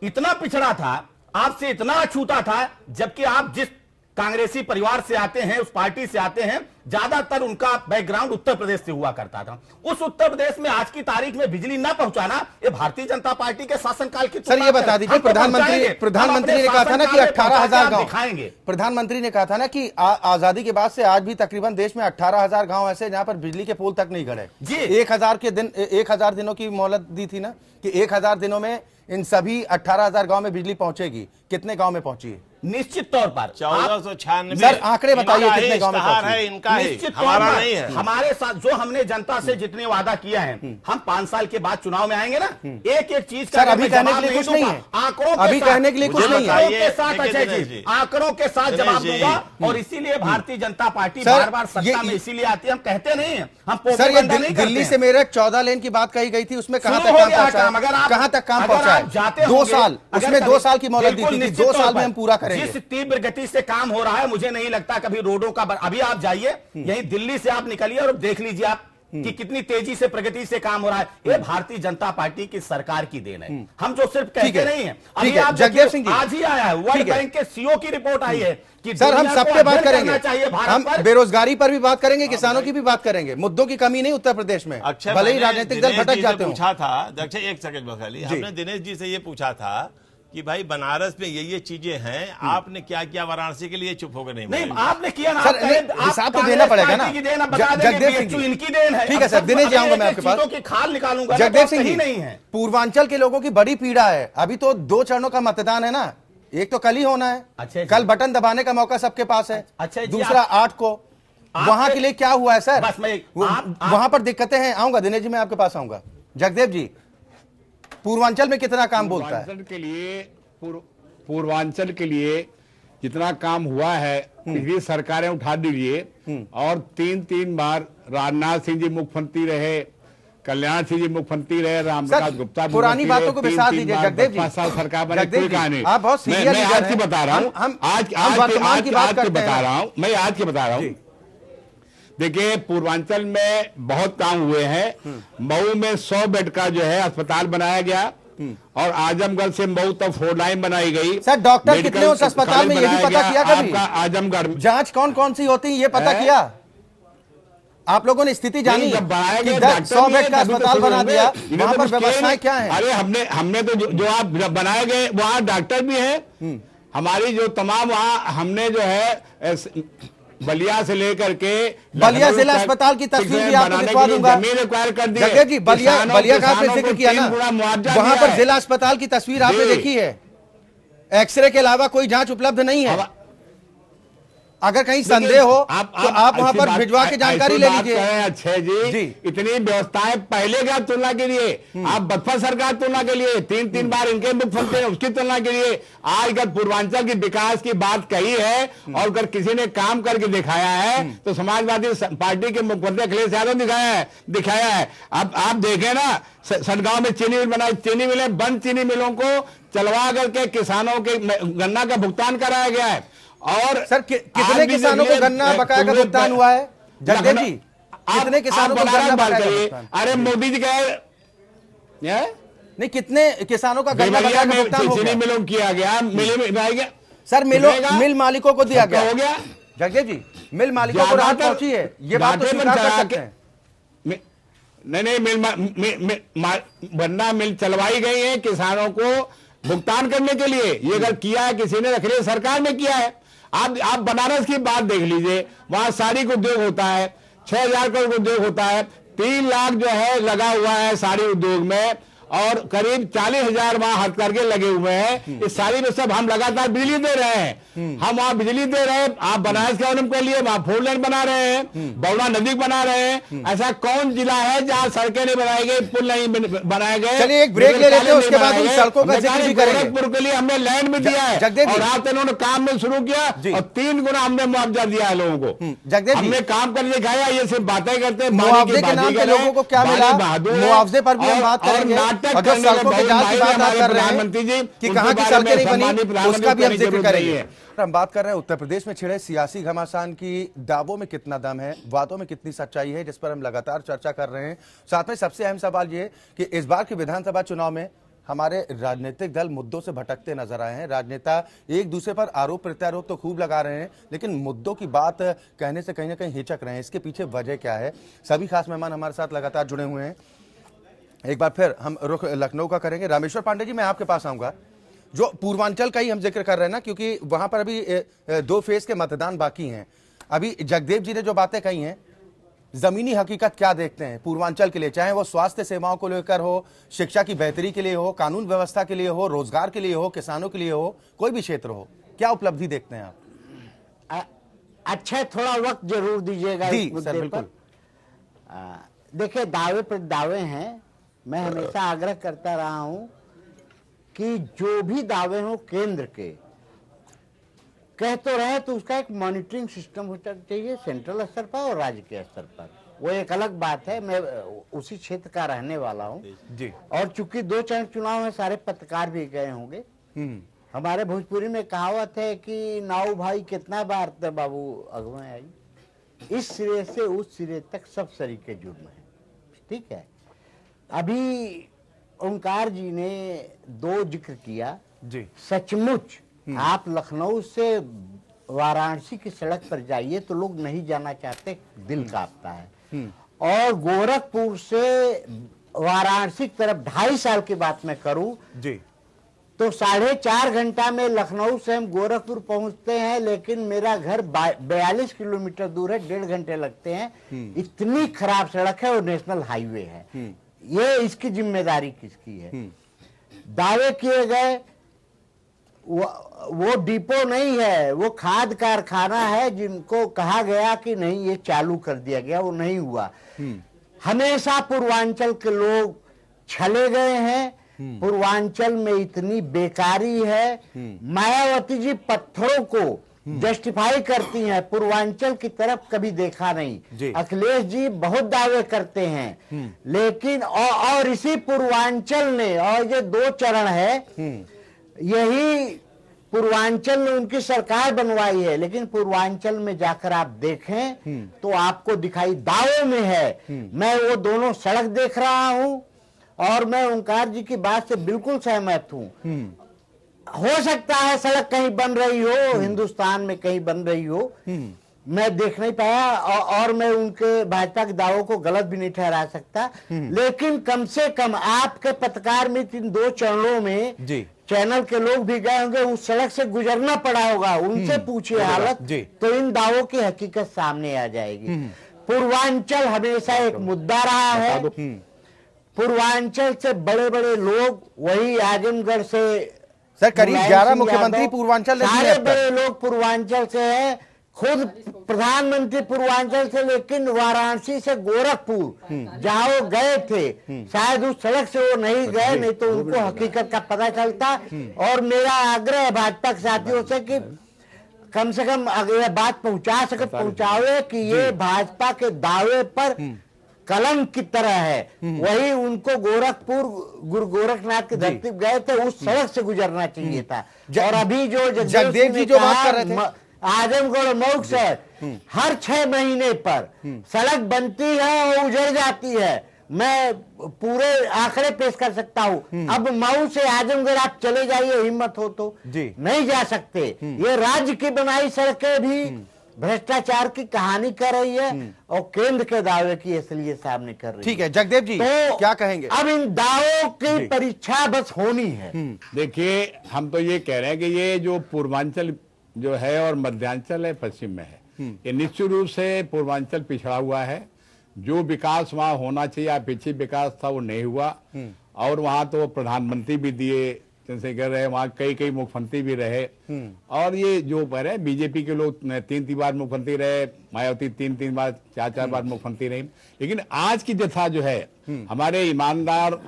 इतना पिछड़ा था, आपसे इतना अछूता था, जबकि आप जिस कांग्रेसी परिवार से आते हैं, उस पार्टी से आते हैं, ज्यादातर उनका बैकग्राउंड उत्तर प्रदेश से हुआ करता था। उस उत्तर प्रदेश में आज की तारीख में बिजली न पहुंचाना, ये भारतीय जनता पार्टी के शासनकाल की। सर ये बता दीजिए, प्रधानमंत्री ने कहा था ना कि 18,000 गांव दिखाएंगे। प्रधानमंत्री ने कहा था ना कि आजादी के बाद से आज भी तकरीबन देश में 18,000 गांव ऐसे जहां पर बिजली के पोल तक नहीं गड़े जी। 1,000 दिनों की मोहलत दी थी ना, कि 1,000 दिनों में इन सभी 18,000 गांव में बिजली पहुंचेगी। कितने गांव में पहुंची है? निश्चित तौर पर 1496। सर आंकड़े बताइए कितने गांव में पहुंची है? इनका है, निश्चित हमारा तौर पर नहीं है। हमारे साथ जो हमने जनता से जितने वादा किया है, हम 5 साल के बाद चुनाव में आएंगे ना, एक एक चीज का सर अभी कहने के लिए कुछ नहीं है, आंकड़ों अभी कहने के लिए कुछ नहीं है। के साथ अजय जी, आंकड़ों के साथ जवाब दूंगा। और इसीलिए भारतीय जनता पार्टी बार बार सत्ता में इसीलिए आती है, हम कहते नहीं है, हम सर ये दिल्ली से मेरठ 14 लेन की बात कही गई थी, उसमें कहां तक काम पहुंचा? कहां तक काम पहुंचा है? 2 साल, उसमें 2 साल की मोहलत दी थी, 2 साल में हम पूरा करेंगे। जिस तीव्र गति से काम हो रहा है, मुझे नहीं लगता कभी रोडों का अभी आप जाइए, यही दिल्ली से आप निकलिए और देख लीजिए आप कि कितनी तेजी से प्रगति से काम हो रहा है। ये भारतीय जनता पार्टी की सरकार की देन है, हम जो सिर्फ कहते नहीं है। अभी आप जगदेव सिंह जी, आज ही आया है वर्ल्ड बैंक के सीईओ की रिपोर्ट आई है कि सर हम सब पे बात करेंगे, हम पर बेरोजगारी पर भी बात करेंगे, किसानों की भी बात करेंगे। मुद्दों की कमी नहीं उत्तर प्रदेश में, भले ही राजनीतिक दल भटक जाते हो। पूछा था, एक सेकंड बखाली, हमने दिनेश जी से ये पूछा था कि भाई बनारस में ये चीजें हैं, आपने क्या किया वाराणसी के लिए? चुप होकर नहीं आपने किया ना सर, हिसाब तो देना पड़ेगा ना। जगदेव सिंह जी, इनकी देन है। ठीक है सर, दिनेश जी आऊंगा मैं आपके पास, की खाल निकालूंगा। जगदेव सिंह जी, नहीं है पूर्वांचल के लोगों की बड़ी पीड़ा है। अभी तो 2 चरणों का मतदान है ना, एक तो कल ही होना है। अच्छा, कल बटन दबाने का मौका सबके पास है। अच्छा, दूसरा 8 को। वहां के लिए क्या हुआ है सर? बस मैं वहां पर दिक्कतें हैं। आऊंगा दिनेश जी, मैं आपके पास आऊंगा। जगदेव जी, पूर्वांचल में कितना काम बोलता है? पूर्वांचल के लिए जितना काम हुआ है, पिछली सरकारें उठा दीजिए, और 3 बार राजनाथ सिंह जी मुख्यमंत्री रहे, कल्याण सिंह जी मुख्यमंत्री रहे, रामप्रकाश गुप्ता पुरानी बातों को विसार दीजिए। जगदेव जी, 5 साल सरकार बनी, कोई कहानी। आप बहुत सीरियस मैं आज की बता रहा हूँ, आज की बता रहा हूँ, मैं आज की बता रहा हूँ। देखिए पूर्वांचल में बहुत काम हुए हैं। मऊ में 100 बेड का जो है अस्पताल बनाया गया, और आजमगढ़ से मऊ तक 4 लाइन बनाई गई। सर डॉक्टर कितने उस अस्पताल में, ये भी पता किया कभी? आजमगढ़ जांच कौन कौन सी होती है ये पता किया? आप लोगों ने स्थिति जानी जब बनाए कि गए 100 बेड का अस्पताल बना दिया, वहां पर व्यवस्थाएं क्या हैं? अरे हमने तो जो आप बनाए गए वहां डॉक्टर भी हैं, हमारी जो तमाम वहां हमने जो है बलिया से लेकर के बलिया जिला अस्पताल की तस्वीर भी आपको दिखवा दूंगा। जमीन एक्वायर कर दी जगदेव जी, बलिया का आपने जिक्र किया ना, वहां पर जिला जिला अस्पताल की तस्वीर आपने देखी है, एक्सरे के अलावा कोई जांच उपलब्ध नहीं है। अगर कहीं संदेह हो तो आप वहां पर भिजवा के जानकारी ले लीजिए। अच्छे जी, इतनी व्यवस्थाएं पहले का तुलना के लिए, आप बसपा सरकार तुलना के लिए 3 बार इनके मुख्यमंत्री हैं, उसकी तुलना के लिए आज अगर पूर्वांचल की विकास की बात कही है और अगर किसी ने काम करके दिखाया है तो समाजवादी पार्टी के मुख्यमंत्री अखिलेश यादव दिखाया है। अब आप देखें ना, सनगांव में चीनी मिल बनाई, चीनी मिलें बंद, चीनी मिलों को चलवा करके किसानों के गन्ना का भुगतान कराया गया है। और सर कितने किसानों को गन्ना बकाया का भुगतान हुआ है जगदेव जी? कितने किसानों को गन्ना बकाया का भुगतान? अरे मोदी जी कहे नहीं, कितने किसानों का गन्ना बकाया का भुगतान हो गया? मिलों किया गया, गया सर, मिल मालिकों को दिया गया हो गया। जगदेव जी, मिल मालिकों को राहत पहुंची है, ये बात तो स्वीकार कर सकते हैं। नहीं, गन्ना मिल चलवाई गई है किसानों को भुगतान करने के लिए। ये अगर किया है किसी ने, अखिलेश सरकार ने किया है। आप बनारस की बात देख लीजिए, वहां साड़ी का उद्योग होता है, 6,000 करोड़ का उद्योग होता है, 3 लाख जो है लगा हुआ है साड़ी उद्योग में, और करीब 40,000 वहां हथकरघे लगे हुए हैं। इस सारी में सब हम लगातार बिजली दे रहे हैं, हम वहां बिजली दे रहे हैं। आप बनारस के उन्नयन के लिए वहां 4 लेन बना रहे हैं, बौड़ा नदी बना रहे हैं। ऐसा कौन जिला है जहां सड़कें नहीं बनाई गई, पुल नहीं बनाए गए? चलिए एक ब्रेक ले लेते हैं, उसके बाद उन सड़कों का जिक्र भी करेंगे। गोरखपुर के लिए हमने लैंड भी दिया है और आप इन्होंने काम में शुरू किया और 3 गुना हमने मुआवजा दिया है लोगों को। जगदेव जी, हमने काम कर दिखाया, ये सिर्फ बातें करते हैं। मुआवजे के नाम पे लोगों को क्या मिला, मुआवजे पर भी हम बात करेंगे। और जो सड़कों के जाल की बात आप कर रहे हैं कि कहां की सड़कें नहीं बनी, उसका भी हम जिक्र करेंगे। हम बात कर रहे हैं उत्तर प्रदेश में छिड़े सियासी घमासान की दावों में कितना दम है, वादों में कितनी सच्चाई है, जिस पर हम लगातार चर्चा कर रहे हैं। साथ में सबसे अहम सवाल ये कि इस बार के विधानसभा चुनाव में हमारे राजनीतिक दल मुद्दों से भटकते नजर आए हैं। राजनेता एक दूसरे पर आरोप प्रत्यारोप तो खूब लगा रहे हैं, लेकिन मुद्दों की बात कहने से कहीं ना कहीं हिचक रहे हैं। इसके पीछे वजह क्या है? सभी खास मेहमान हमारे साथ लगातार जुड़े हुए हैं। एक बार फिर हम रुख लखनऊ का करेंगे। रामेश्वर पांडे जी, मैं आपके पास आऊंगा। जो पूर्वांचल का ही हम जिक्र कर रहे हैं ना, क्योंकि वहां पर अभी 2 फेज के मतदान बाकी हैं। अभी जगदेव जी ने जो बातें कही हैं, जमीनी हकीकत क्या देखते हैं पूर्वांचल के लिए, चाहे वो स्वास्थ्य सेवाओं को लेकर हो, शिक्षा की बेहतरी के लिए हो, कानून व्यवस्था के लिए हो, रोजगार के लिए हो, किसानों के लिए हो, कोई भी क्षेत्र हो, क्या उपलब्धि देखते हैं आप? अच्छा, थोड़ा वक्त जरूर दीजिएगा इस मुद्दे पर। देखिए, दावे पर दावे हैं। मैं हमेशा आग्रह करता रहा हूं कि जो भी दावे हो केंद्र के कह तो रहे तो उसका एक मॉनिटरिंग सिस्टम होना चाहिए सेंट्रल स्तर पर और राज्य के स्तर पर। वो एक अलग बात है। मैं उसी क्षेत्र का रहने वाला हूं जी, और चूंकि 2 चरण चुनाव में सारे पत्रकार भी गए होंगे। हमारे भोजपुरी में कहावत है कि नाऊ भाई कितना बार तो बाबू अगवा आई, इस सिरे से उस सिरे तक सब सरीके जुर्म है। ठीक है, अभी ओंकार जी ने 2 जिक्र किया जी। सचमुच आप लखनऊ से वाराणसी की सड़क पर जाइए तो लोग नहीं जाना चाहते, दिल कांपता है। और गोरखपुर से वाराणसी की तरफ 2.5 साल की बात मैं करूं जी, तो 4.5 घंटा में लखनऊ से हम गोरखपुर पहुंचते हैं, लेकिन मेरा घर 42 किलोमीटर दूर है, 1.5 घंटे लगते हैं। इतनी खराब सड़क है और नेशनल हाईवे है। ये इसकी जिम्मेदारी किसकी है? दावे किए गए वो डिपो नहीं है, वो खाद कारखाना है, जिनको कहा गया कि नहीं ये चालू कर दिया गया, वो नहीं हुआ। हमेशा पूर्वांचल के लोग छले गए हैं। पूर्वांचल में इतनी बेकारी है। मायावती जी पत्थरों को जस्टिफाई करती हैं, पूर्वांचल की तरफ कभी देखा नहीं। अखिलेश जी बहुत दावे करते हैं, लेकिन और इसी पूर्वांचल ने, और ये 2 चरण है, यही पूर्वांचल ने उनकी सरकार बनवाई है, लेकिन पूर्वांचल में जाकर आप देखें तो आपको दिखाई दावों में है। मैं वो दोनों सड़क देख रहा हूं और मैं ओंकार जी की बात से बिल्कुल सहमत हूं। हो सकता है सड़क कहीं बन रही हो, हिंदुस्तान में कहीं बन रही हो, मैं देख नहीं पाया और मैं उनके भाजपा के दावों को गलत भी नहीं ठहरा सकता, लेकिन कम से कम आपके पत्रकार में इन 2 चरणों में जी चैनल के लोग भी गए होंगे, उस सड़क से गुजरना पड़ा होगा, उनसे पूछिए हालत, तो इन दावों की हकीकत सामने आ जाएगी। पूर्वांचल हमेशा एक मुद्दा रहा है। पूर्वांचल से बड़े बड़े लोग, वही आजमगढ़ से सर करीब मुलायम 11 सिंह मुख्यमंत्री यादव, पूर्वांचल रहे हैं सारे अब तक। बड़े लोग पूर्वांचल से हैं, खुद प्रधानमंत्री पूर्वांचल से, लेकिन वाराणसी से गोरखपुर जहां वो गए थे, शायद उस सड़क से वो नहीं गए, नहीं तो उनको हकीकत का पता चलता। और मेरा आग्रह है भाजपा के साथियों से कि कम से कम अगर यह बात पहुंचा सके पहुंचावे कि ये भाजपा के दावे पर कलंक की तरह है। वही उनको गोरखपुर गुरु गोरखनाथ की धरती गए थे, उस सड़क से गुजरना चाहिए था। और अभी जो जगदेव जी जो बात कर रहे थे, आजमगढ़ मऊ से हर 6 महीने पर सड़क बनती है और उजड़ जाती है। मैं पूरे आंकड़े पेश कर सकता हूँ। अब मऊ से आजमगढ़ आप चले जाइए, हिम्मत हो तो नहीं जा सकते। ये राज्य की बनाई सड़कें भी भ्रष्टाचार की कहानी कर रही है और केंद्र के दावे की इसलिए सामने कर रही है। ठीक है जगदेव जी, तो क्या कहेंगे? अब इन दावों की परीक्षा बस होनी है। देखिए, हम तो ये कह रहे हैं कि ये जो पूर्वांचल जो है और मध्यांचल है पश्चिम में है, ये निश्चित रूप से पूर्वांचल पिछड़ा हुआ है। जो विकास वहां होना चाहिए, अपेक्षित विकास था, वो नहीं हुआ। और वहां तो प्रधानमंत्री भी दिए चंद्रशेखर रहे, वहां कई मुख्यमंत्री भी रहे। और ये जो पर है बीजेपी के लोग 3 बार मुख्यमंत्री रहे, मायावती 3 बार 4 बार मुख्यमंत्री रही। लेकिन आज की जथा जो है, हमारे ईमानदार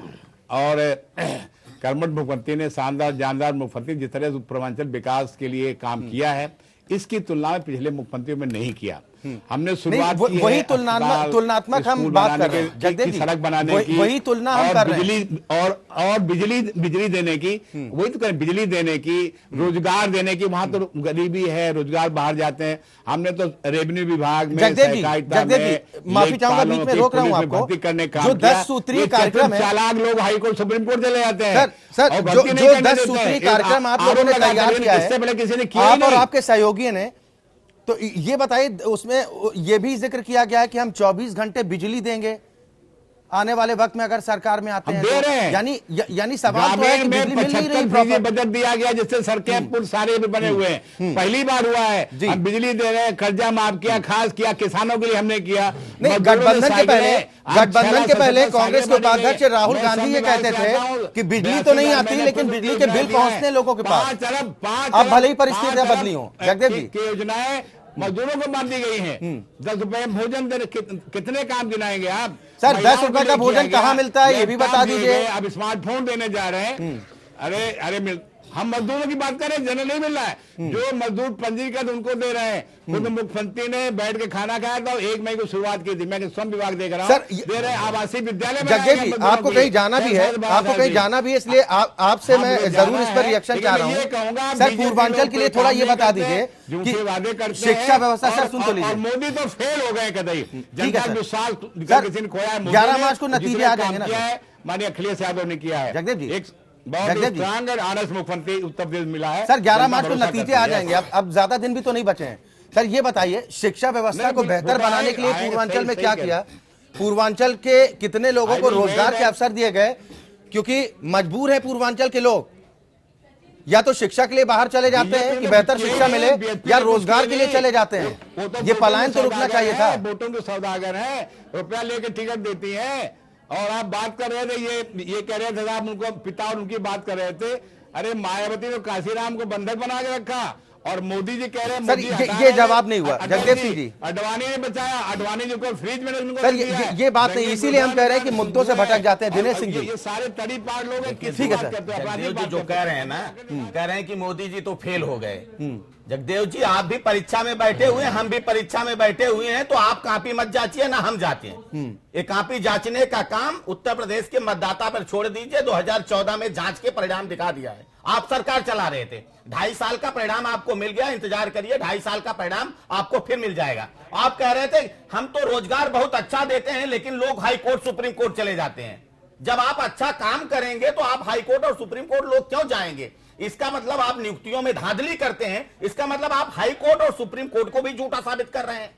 और कर्मठ मुख्यमंत्री ने, शानदार जानदार मुख्यमंत्री जिस तरह से पूर्वांचल विकास के लिए काम किया है, इसकी तुलना में पिछले मुख्यमंत्रियों में नहीं किया। हमने शुरुआत की वही है तुलनात्मक हम बात कर रहे हैं जगदेव जी, सड़क बनाने की, वही तुलना हम कर रहे हैं। और बिजली देने की, वही तो करें, बिजली देने की, रोजगार देने की। वहां तो गरीबी है, रोजगार बाहर जाते हैं। हमने तो रेवेन्यू विभाग में, जगदेव जी माफी चाहूंगा, बीच में रोक रहा हूं आपको। जो 10 सूत्रीय कार्यक्रम है, 4 लाख लोग हाईकोर्ट सुप्रीम कोर्ट चले जाते हैं। सर जो 10 सूत्रीय कार्यक्रम आप लोगों ने तैयार किया है, इससे पहले किसी ने किया आप और आपके सहयोगी ने, तो ये बताइए, उसमें ये भी जिक्र किया गया है कि हम 24 घंटे बिजली देंगे आने वाले वक्त में अगर सरकार में आते हैं दे रहे हैं। यानी सवाल तो है कि बिजली मिल नहीं रही प्रॉपर। बजट दिया गया जिससे सड़कें पुल सारे भी बने हुए हैं। पहली बार हुआ है, हम बिजली दे रहे हैं, कर्जा माफ किया, खास किया, किसानों के लिए हमने किया। नहीं, गठबंधन के पहले कांग्रेस के उपाध्यक्ष राहुल गांधी ये कहते थे कि बिजली तो नहीं आती, लेकिन बिजली के बिल पहुंचते लोगों के पास। अब भले ही परिस्थितियां बदली हो जगदेव जी, योजनाएं मजदूरों को मान दी गई हैं। 10 रुपए भोजन देने, कितने काम गिनाएंगे आप? सर 10 रुपए का भोजन कहाँ मिलता है, ये भी बता दीजिए। अब स्मार्टफोन देने जा रहे हैं। अरे हम मजदूरों की बात करें, जनरल नहीं मिल रहा है। जो मजदूर पंजीकृत उनको दे रहे हैं। खुद मुख्यमंत्री ने बैठ के खाना खाया था, 1 मई को शुरुआत की थी। मैं श्रम विभाग देख रहा हूँ, दे रहे आवासीय विद्यालय में। जगदेव जी, आपको कहीं जाना भी है, इसलिए आपसे मैं जरूर इस पर रिएक्शन चाह रहा हूँ। सर पूर्वांचल के लिए थोड़ा ये बता दीजिए कि वादे करते शिक्षा व्यवस्था, सर सुन तो लीजिए, मोदी तो फेल हो गए कदई। ठीक है सर, विश्वास किसी ने खोया है। 11 मार्च को नतीजे आ जाएंगे ना, माननीय अखिलेश यादव ने किया है। जगदेव जी, एक बहुत स्ट्रांग और ऑनेस्ट मुख्यमंत्री उत्तर प्रदेश मिला है। सर 11 मार्च को नतीजे आ जाएंगे, अब ज्यादा दिन भी तो नहीं बचे हैं। सर ये बताइए, शिक्षा व्यवस्था को बेहतर बनाने के लिए पूर्वांचल में क्या किया? पूर्वांचल के कितने लोगों को रोजगार के अवसर दिए गए? क्योंकि मजबूर है पूर्वांचल के लोग, या तो शिक्षा के लिए बाहर चले जाते हैं कि बेहतर शिक्षा मिले, या रोजगार के लिए चले जाते हैं। ये पलायन तो रुकना चाहिए था। वोटों के सौदागर है, रुपया लेके टिकट देती है। और आप बात कर रहे थे, ये कह रहे थे, आप उनको पिता और उनकी बात कर रहे थे। अरे मायावती ने काशीराम को बंधक बना के रखा, और मोदी जी कह रहे हैं सर ये जवाब नहीं हुआ जगदेव सिंह जी। अडवाणी ने बचाया, अडवाणी जी को फ्रीज में सर ये बात नहीं, इसीलिए हम कह रहे हैं कि मुद्दों से भटक जाते हैं। दिनेश सिंह जी, ये सारे तड़ी पार लोग हैं। ठीक है सर, जगदेव जी जो कह रहे हैं ना, कह रहे हैं कि मोदी जी तो फेल हो गए। जगदेव जी, आप भी परीक्षा में बैठे हुए हैं, हम भी परीक्षा में बैठे हुए हैं, तो आप कॉपी मत जांचिए ना हम जाते हैं। ये कॉपी जांचने का काम उत्तर प्रदेश के मतदाता पर छोड़ दीजिए। 2014 में जांच के परिणाम दिखा दिया है। आप सरकार चला रहे थे, 2.5 साल का परिणाम आपको मिल गया, इंतजार करिए, 2.5 साल का परिणाम आपको फिर मिल जाएगा। आप कह रहे थे हम तो रोजगार बहुत अच्छा देते हैं, लेकिन लोग हाई कोर्ट सुप्रीम कोर्ट चले जाते हैं। जब आप अच्छा काम करेंगे तो आप हाई कोर्ट और सुप्रीम कोर्ट लोग क्यों जाएंगे? इसका मतलब आप नियुक्तियों में धांधली करते हैं, इसका मतलब आप हाई कोर्ट और सुप्रीम कोर्ट को भी झूठा साबित कर रहे हैं।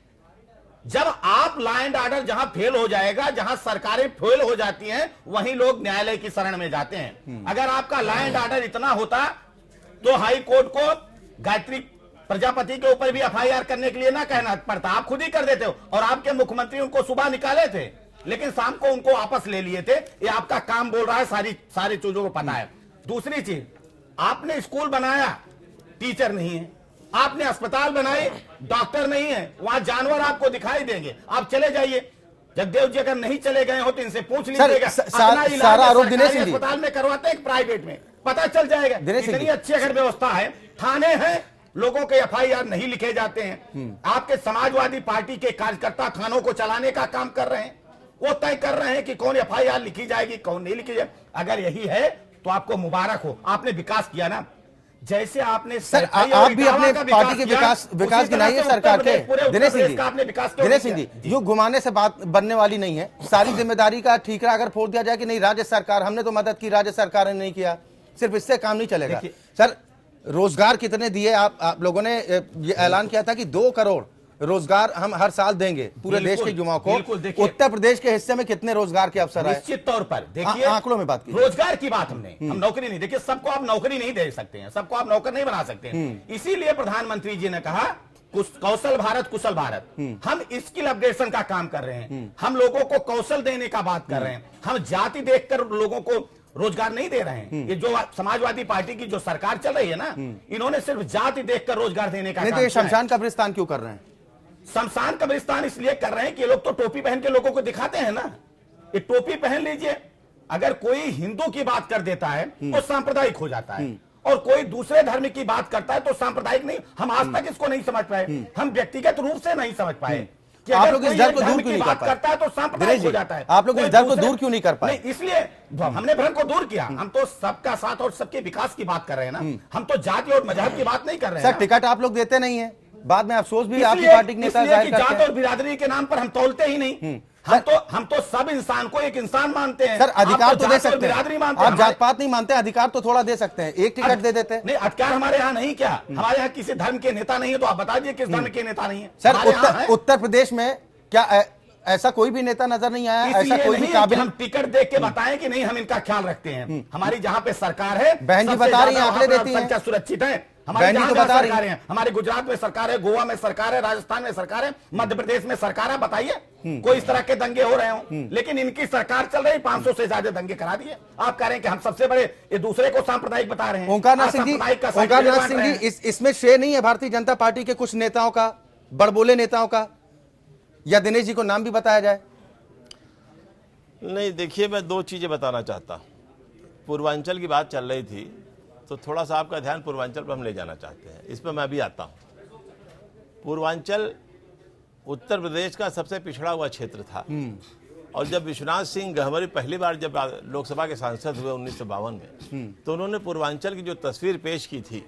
जब आप लॉ एंड ऑर्डर जहां फेल हो जाएगा, जहां सरकारें फेल हो जाती हैं, वहीं लोग न्यायालय की शरण में जाते हैं। अगर आपका लॉ एंड ऑर्डर इतना होता तो हाई कोर्ट को गायत्री प्रजापति के ऊपर भी एफआईआर करने के लिए ना कहना पड़ता, आप खुद ही कर देते हो। और आपके मुख्यमंत्री उनको सुबह निकाले थे, लेकिन शाम को उनको वापस ले लिए थे। ये आपका काम बोल रहा है, सारी चीजों को पता है। दूसरी चीज, आपने स्कूल बनाया, टीचर नहीं है। आपने अस्पताल बनाए, डॉक्टर नहीं है। वहां जानवर आपको दिखाई देंगे, आप चले जाइए। जगदेव जी अगर नहीं चले गए हो तो इनसे पूछ लीजिएगा। सारा आरोप दिनेश सिंह जी अस्पताल में करवाते हैं, प्राइवेट में, पता चल जाएगा। इतनी अच्छी अगर व्यवस्था है, थाने हैं, लोगों के एफआईआर नहीं लिखे जाते हैं। आपके समाजवादी पार्टी के कार्यकर्ता थानों को चलाने का काम कर रहे हैं, वो तय कर रहे हैं कि कौन एफआईआर लिखी जाएगी, कौन नहीं लिखी जाएगी। अगर यही है तो आपको मुबारक हो, आपने विकास किया ना। जैसे आपने सर, आप भी अपने पार्टी के विकास गिनाइए सरकार के। दिनेश सिंह जी, यूं घुमाने से बात बनने वाली नहीं है। सारी जिम्मेदारी का ठीकरा अगर फोड़ दिया जाए कि नहीं राज्य सरकार, हमने तो मदद की, राज्य सरकार ने नहीं किया, सिर्फ इससे काम नहीं चलेगा। सर, रोजगार कितने दिए? आप लोगों ने ये ऐलान किया था कि 2 करोड़ रोजगार हम हर साल देंगे पूरे देश के युवाओं को। उत्तर प्रदेश के हिस्से में कितने रोजगार के अवसर है? निश्चित तौर पर देखिए, आंकड़ों में बात की, रोजगार की बात हमने, हम नौकरी नहीं, देखिए सबको आप नौकरी नहीं दे सकते हैं, सबको आप नौकर नहीं बना सकते हैं। इसीलिए प्रधानमंत्री जी ने कहा कौशल भारत कुशल भारत। हम स्किल अपग्रेडेशन का काम कर रहे हैं, हम लोगों को कौशल देने का बात कर रहे हैं। हम जाति देखकर लोगों को रोजगार नहीं दे रहे हैं। ये जो समाजवादी पार्टी की जो सरकार चल रही है ना, इन्होंने सिर्फ जाति देखकर रोजगार देने का काम किया है। शमशान कब्रिस्तान क्यों कर रहे हैं? शमशान कब्रिस्तान इसलिए कर रहे हैं कि ये लोग तो टोपी पहन के लोगों को दिखाते हैं ना। ये टोपी पहन लीजिए, अगर कोई हिंदू की बात कर देता है तो सांप्रदायिक हो जाता है, और कोई दूसरे धर्म की बात करता है तो सांप्रदायिक नहीं। हम आज तक इसको नहीं समझ पाए, हम व्यक्तिगत रूप से नहीं समझ पाए कि आप लोग इस डर को दूर क्यों नहीं कर पाए? करता है तो सांप्रदायिक हो जाता है। आप लोग इस डर को दूर क्यों नहीं कर पाए? इसलिए हमने भ्रम को दूर किया। हम तो सबका साथ और सबके विकास की बात कर रहे हैं ना, हम तो जाति और मजहब की बात नहीं कर रहे हैं। सर, टिकट आप लोग देते नहीं है, बाद में अफसोस भी आपकी पार्टी के नेता जाहिर करते हैं। जात और बिरादरी के नाम पर हम तोलते ही नहीं। हम तो सब इंसान को एक इंसान मानते हैं। सर, अधिकार तो दे सकते हैं, आप जात पात नहीं मानते, अधिकार तो थोड़ा दे सकते हैं, एक टिकट दे देते हैं। नहीं, अधिकार हमारे यहाँ नहीं, क्या हमारे यहाँ किसी धर्म के नेता नहीं है? तो आप बता दीजिए किस धर्म के नेता नहीं है सर? उत्तर प्रदेश में क्या ऐसा कोई भी नेता नजर नहीं आया? ऐसा कोई भी काबिल? हम टिकट देख के बताएं कि नहीं, हम इनका ख्याल रखते हैं। हमारी जहाँ पे सरकार है, बहन जी बता रही है, आंकड़े देती है, संख्या सुरक्षित है। हमारी तो बता रही है, हमारे गुजरात में सरकार है, गोवा में सरकार है, राजस्थान में सरकार है, मध्य प्रदेश में सरकार है। बताइए कोई इस तरह के दंगे हो रहे हो? लेकिन इनकी सरकार चल रही, 500 से ज्यादा दंगे करा दिए। आप कह रहे हैं कि हम सबसे बड़े, ये दूसरे को सांप्रदायिक बता रहे हैं। ओंकारनाथ सिंह जी, इसमें श्रेय नहीं है भारतीय जनता पार्टी के कुछ नेताओं का, बड़बोले नेताओं का, या दिनेश जी को नाम भी बताया जाए? नहीं, देखिए, मैं 2 चीजें बताना चाहता हूं। पूर्वांचल की बात चल रही थी तो थोड़ा सा आपका ध्यान पूर्वांचल पर हम ले जाना चाहते हैं, इस पर मैं भी आता हूं। पूर्वांचल उत्तर प्रदेश का सबसे पिछड़ा हुआ क्षेत्र था, और जब विश्वनाथ सिंह गहवरी पहली बार जब लोकसभा के सांसद हुए 1952 में, तो उन्होंने पूर्वांचल की जो तस्वीर पेश की थी,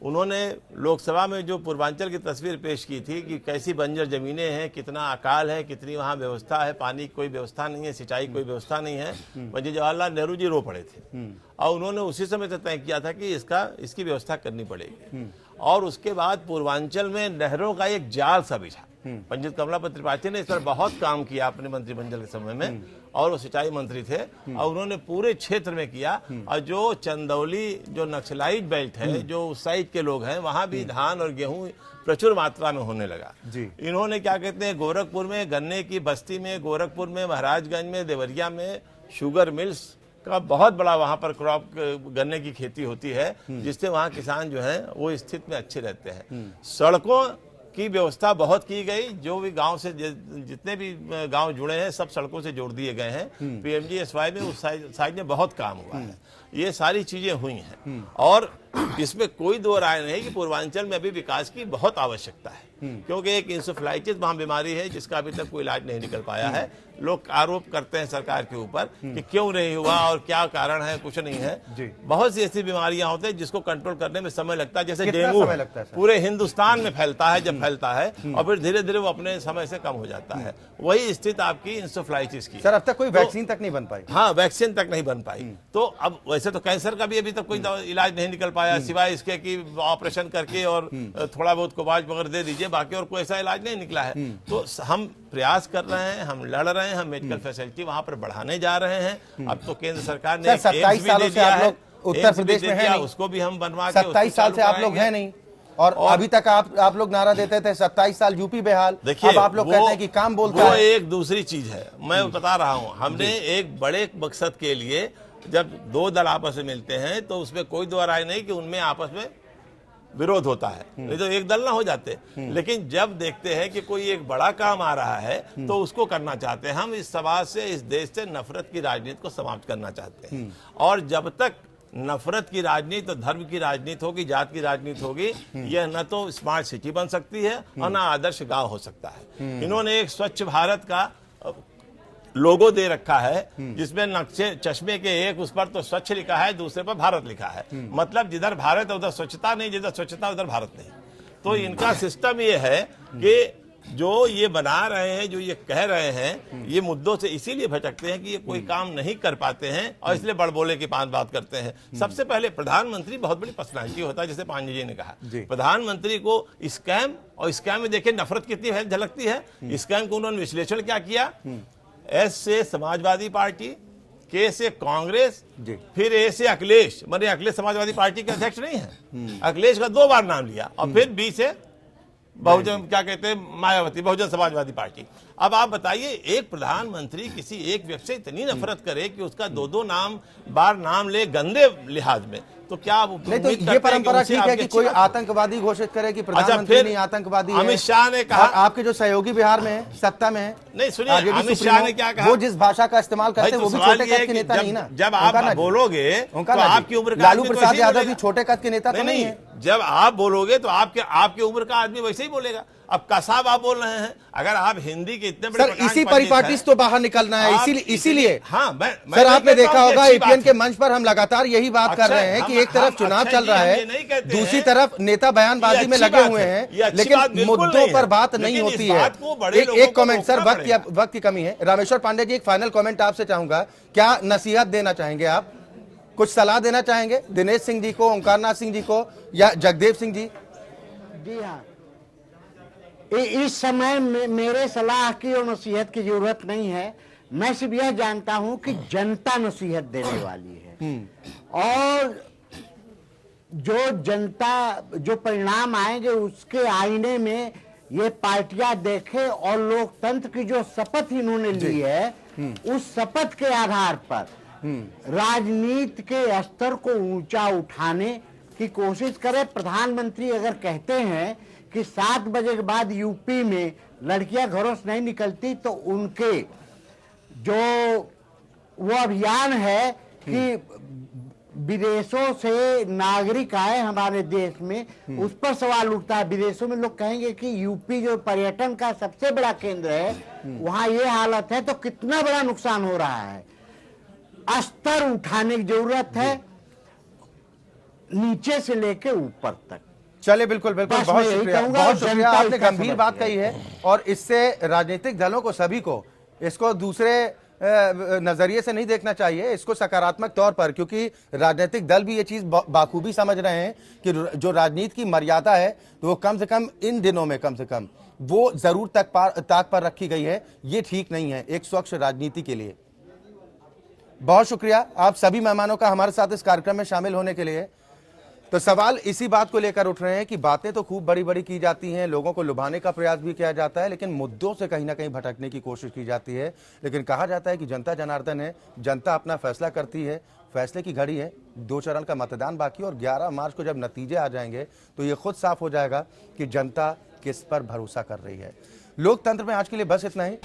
उन्होंने लोकसभा में जो पूर्वांचल की तस्वीर पेश की थी कि कैसी बंजर जमीनें हैं, कितना अकाल है, कितनी वहाँ व्यवस्था है, पानी की कोई व्यवस्था नहीं है, सिंचाई कोई व्यवस्था नहीं है, पंडित जवाहरलाल नेहरू जी रो पड़े थे। और उन्होंने उसी समय से तय किया था कि इसकी व्यवस्था करनी पड़ेगी। और उसके बाद पूर्वांचल में नहरों का एक जाल सा बिछा। पंडित कमलापति त्रिपाठी ने इस पर बहुत काम किया अपने मंत्रिमंडल के समय में, और वो सिंचाई मंत्री थे, और उन्होंने पूरे क्षेत्र में किया। और जो चंदौली जो नक्सलाइट बेल्ट है, जो उस साइड के लोग हैं, वहां भी धान और गेहूं प्रचुर मात्रा में होने लगा। इन्होंने क्या कहते हैं, गोरखपुर में गन्ने की बस्ती में, गोरखपुर में, महाराजगंज में, देवरिया में शुगर मिल्स का बहुत बड़ा वहां पर क्रॉप गन्ने की खेती होती है, जिससे वहां किसान जो है वो स्थिति में अच्छे रहते हैं। सड़कों की व्यवस्था बहुत की गई, जो भी गांव से जितने भी गांव जुड़े हैं सब सड़कों से जोड़ दिए गए हैं। PMGSY में उस साइड में बहुत काम हुआ है, ये सारी चीजें हुई हैं। और इसमें कोई दो राय नहीं कि पूर्वांचल में अभी विकास की बहुत आवश्यकता है, क्योंकि एक इंसेफ्लाइटिस वहां बीमारी है जिसका अभी तक कोई इलाज नहीं निकल पाया है। लोग आरोप करते हैं सरकार के ऊपर कि क्यों नहीं हुआ और क्या कारण है, कुछ नहीं है। बहुत सी ऐसी बीमारियां होती है जिसको कंट्रोल करने में समय लगता है, जैसे डेंगू पूरे हिंदुस्तान में फैलता है, जब फैलता है और फिर धीरे धीरे वो अपने समय से कम हो जाता है। वही स्थिति आपकी इंसेफ्लाइटिस की। सर, अब तक कोई वैक्सीन तक नहीं बन पाई। हाँ, वैक्सीन तक नहीं बन पाई। तो अब वैसे तो कैंसर का भी अभी तक कोई इलाज नहीं निकल पाया, सिवाय इसके कि ऑपरेशन करके और थोड़ा बहुत कोबाज वगैरह दे दीजिए, बाकी और कोई ऐसा इलाज नहीं निकला है। तो हम प्रयास कर रहे हैं, हम लड़ रहे हैं, हम मेडिकल फैसिलिटी वहां पर बढ़ाने जा रहे हैं। अब तो केंद्र सरकार ने 27 सालों से आप लोग उत्तर प्रदेश में हैं, उसको भी हम बनवा के 27 साल से आप लोग हैं नहीं, और अभी तक आप लोग नारा देते थे 27 साल यूपी बेहाल। देखिए, अब आप लोग कहते हैं कि काम बोलता वो है। एक दूसरी चीज है, मैं बता रहा हूं। हमने एक बड़े मकसद के लिए जब दो दल आपस में मिलते हैं तो उसमें कोई दो राय नहीं कि उनमें आपस में विरोध होता है, नहीं तो एक दल ना हो जाते। लेकिन जब देखते हैं कि कोई एक बड़ा काम आ रहा है तो उसको करना चाहते हैं। हम इस समाज से, इस देश से नफरत की राजनीति को समाप्त करना चाहते हैं। और जब तक नफरत की राजनीति, तो धर्म की राजनीति होगी, जात की राजनीति होगी, यह न तो स्मार्ट सिटी बन सकती है और न आदर्श गांव हो सकता है। इन्होंने एक स्वच्छ भारत का लोगो दे रखा है, जिसमें नक्शे चश्मे के एक उस पर तो स्वच्छ लिखा है, दूसरे पर भारत लिखा है। मतलब जिधर भारत है उधर स्वच्छता नहीं, जिधर स्वच्छता उधर भारत नहीं। तो इनका सिस्टम ये है कि जो ये बना रहे हैं, जो ये कह रहे हैं, ये मुद्दों से इसीलिए भटकते हैं कि ये कोई काम नहीं कर पाते हैं और इसलिए बड़बोले की बात करते हैं। सबसे पहले प्रधानमंत्री बहुत बड़ी पर्सनालिटी होता है, जैसे पांडे जी ने कहा। प्रधानमंत्री को स्कैम, और स्कैम में देखिए नफरत कितनी झलकती है। स्कैम को उन्होंने विश्लेषण क्या किया, एस से समाजवादी पार्टी, के से कांग्रेस, फिर ए से अखिलेश। मैंने अखिलेश समाजवादी पार्टी के अध्यक्ष नहीं है, अखिलेश का 2 बार नाम लिया, और फिर बी से बहुजन, क्या कहते हैं, मायावती, बहुजन समाजवादी पार्टी। अब आप बताइए, एक प्रधानमंत्री किसी एक व्यक्ति से इतनी नफरत करे कि उसका 2-2 बार नाम ले गंदे लिहाज में, तो क्या आप नहीं तो ये परंपरा ठीक है कि कोई आतंकवादी घोषित करे कि प्रधानमंत्री नहीं आतंकवादी है। अमित शाह ने कहा, आपके जो सहयोगी बिहार में है, सत्ता में है, नहीं सुनिए, अमित शाह ने क्या कहा, वो जिस भाषा का इस्तेमाल करते हैं वो भी छोटे कद के नेता नहीं ना। जब आप बोलोगे तो आपकी उम्र का लालू प्रसाद यादव भी छोटे कद के नेता तो नहीं है। जब आप बोलोगे तो आपके उम्र का आदमी वैसे ही बोलेगा। अब कसाब आप बोल रहे हैं, अगर आप हिंदी के इतने बड़े सर इसी परिपाटी से तो बाहर निकलना है, इसीलिए हाँ, सर आपने देखा होगा एपीएन के मंच पर हम लगातार यही बात कर रहे हैं कि एक तरफ चुनाव चल रहा है, दूसरी तरफ नेता बयानबाजी में लगे हुए हैं, लेकिन मुद्दों पर बात नहीं होती है। एक कमेंट सर, वक्त की कमी है। रामेश्वर पांडे जी, एक फाइनल कमेंट आपसे चाहूंगा, क्या नसीहत देना चाहेंगे आप, कुछ सलाह देना चाहेंगे दिनेश सिंह जी को, ओंकारनाथ सिंह जी को या जगदेव सिंह जी? जी हाँ, इस समय मेरे सलाह की और नसीहत की जरूरत नहीं है। मैं सिर्फ यह जानता हूं कि जनता नसीहत देने वाली है, और जो जनता, जो परिणाम आएंगे उसके आईने में ये पार्टियां देखे, और लोकतंत्र की जो शपथ इन्होंने ली है, उस शपथ के आधार पर राजनीति के स्तर को ऊंचा उठाने की कोशिश करे। प्रधानमंत्री अगर कहते हैं कि 7 बजे के बाद यूपी में लड़कियां घरों से नहीं निकलती, तो उनके जो वो अभियान है कि विदेशों से नागरिक आए हमारे देश में, उस पर सवाल उठता है। विदेशों में लोग कहेंगे कि यूपी जो पर्यटन का सबसे बड़ा केंद्र है, वहां ये हालत है, तो कितना बड़ा नुकसान हो रहा है। स्तर उठाने की जरूरत है, नीचे से लेके ऊपर तक। चलिए, बिल्कुल बिल्कुल, बहुत शुक्रिया, बहुत शुक्रिया। आपने गंभीर बात कही है, और इससे राजनीतिक दलों को, सभी को इसको दूसरे नजरिए से नहीं देखना चाहिए, इसको सकारात्मक तौर पर, क्योंकि राजनीतिक दल भी ये चीज बाखूबी समझ रहे हैं कि जो राजनीति की मर्यादा है तो वो कम से कम इन दिनों में कम से कम वो जरूर ताक पर रखी गई है। ये ठीक नहीं है एक स्वच्छ राजनीति के लिए। बहुत शुक्रिया आप सभी मेहमानों का हमारे साथ इस कार्यक्रम में शामिल होने के लिए। तो सवाल इसी बात को लेकर उठ रहे हैं कि बातें तो खूब बड़ी बड़ी की जाती हैं, लोगों को लुभाने का प्रयास भी किया जाता है, लेकिन मुद्दों से कहीं ना कहीं भटकने की कोशिश की जाती है। लेकिन कहा जाता है कि जनता जनार्दन है, जनता अपना फैसला करती है, फैसले की घड़ी है। 2 चरण का मतदान बाकी, और 11 मार्च को जब नतीजे आ जाएंगे तो ये खुद साफ हो जाएगा कि जनता किस पर भरोसा कर रही है। लोकतंत्र में आज के लिए बस इतना ही।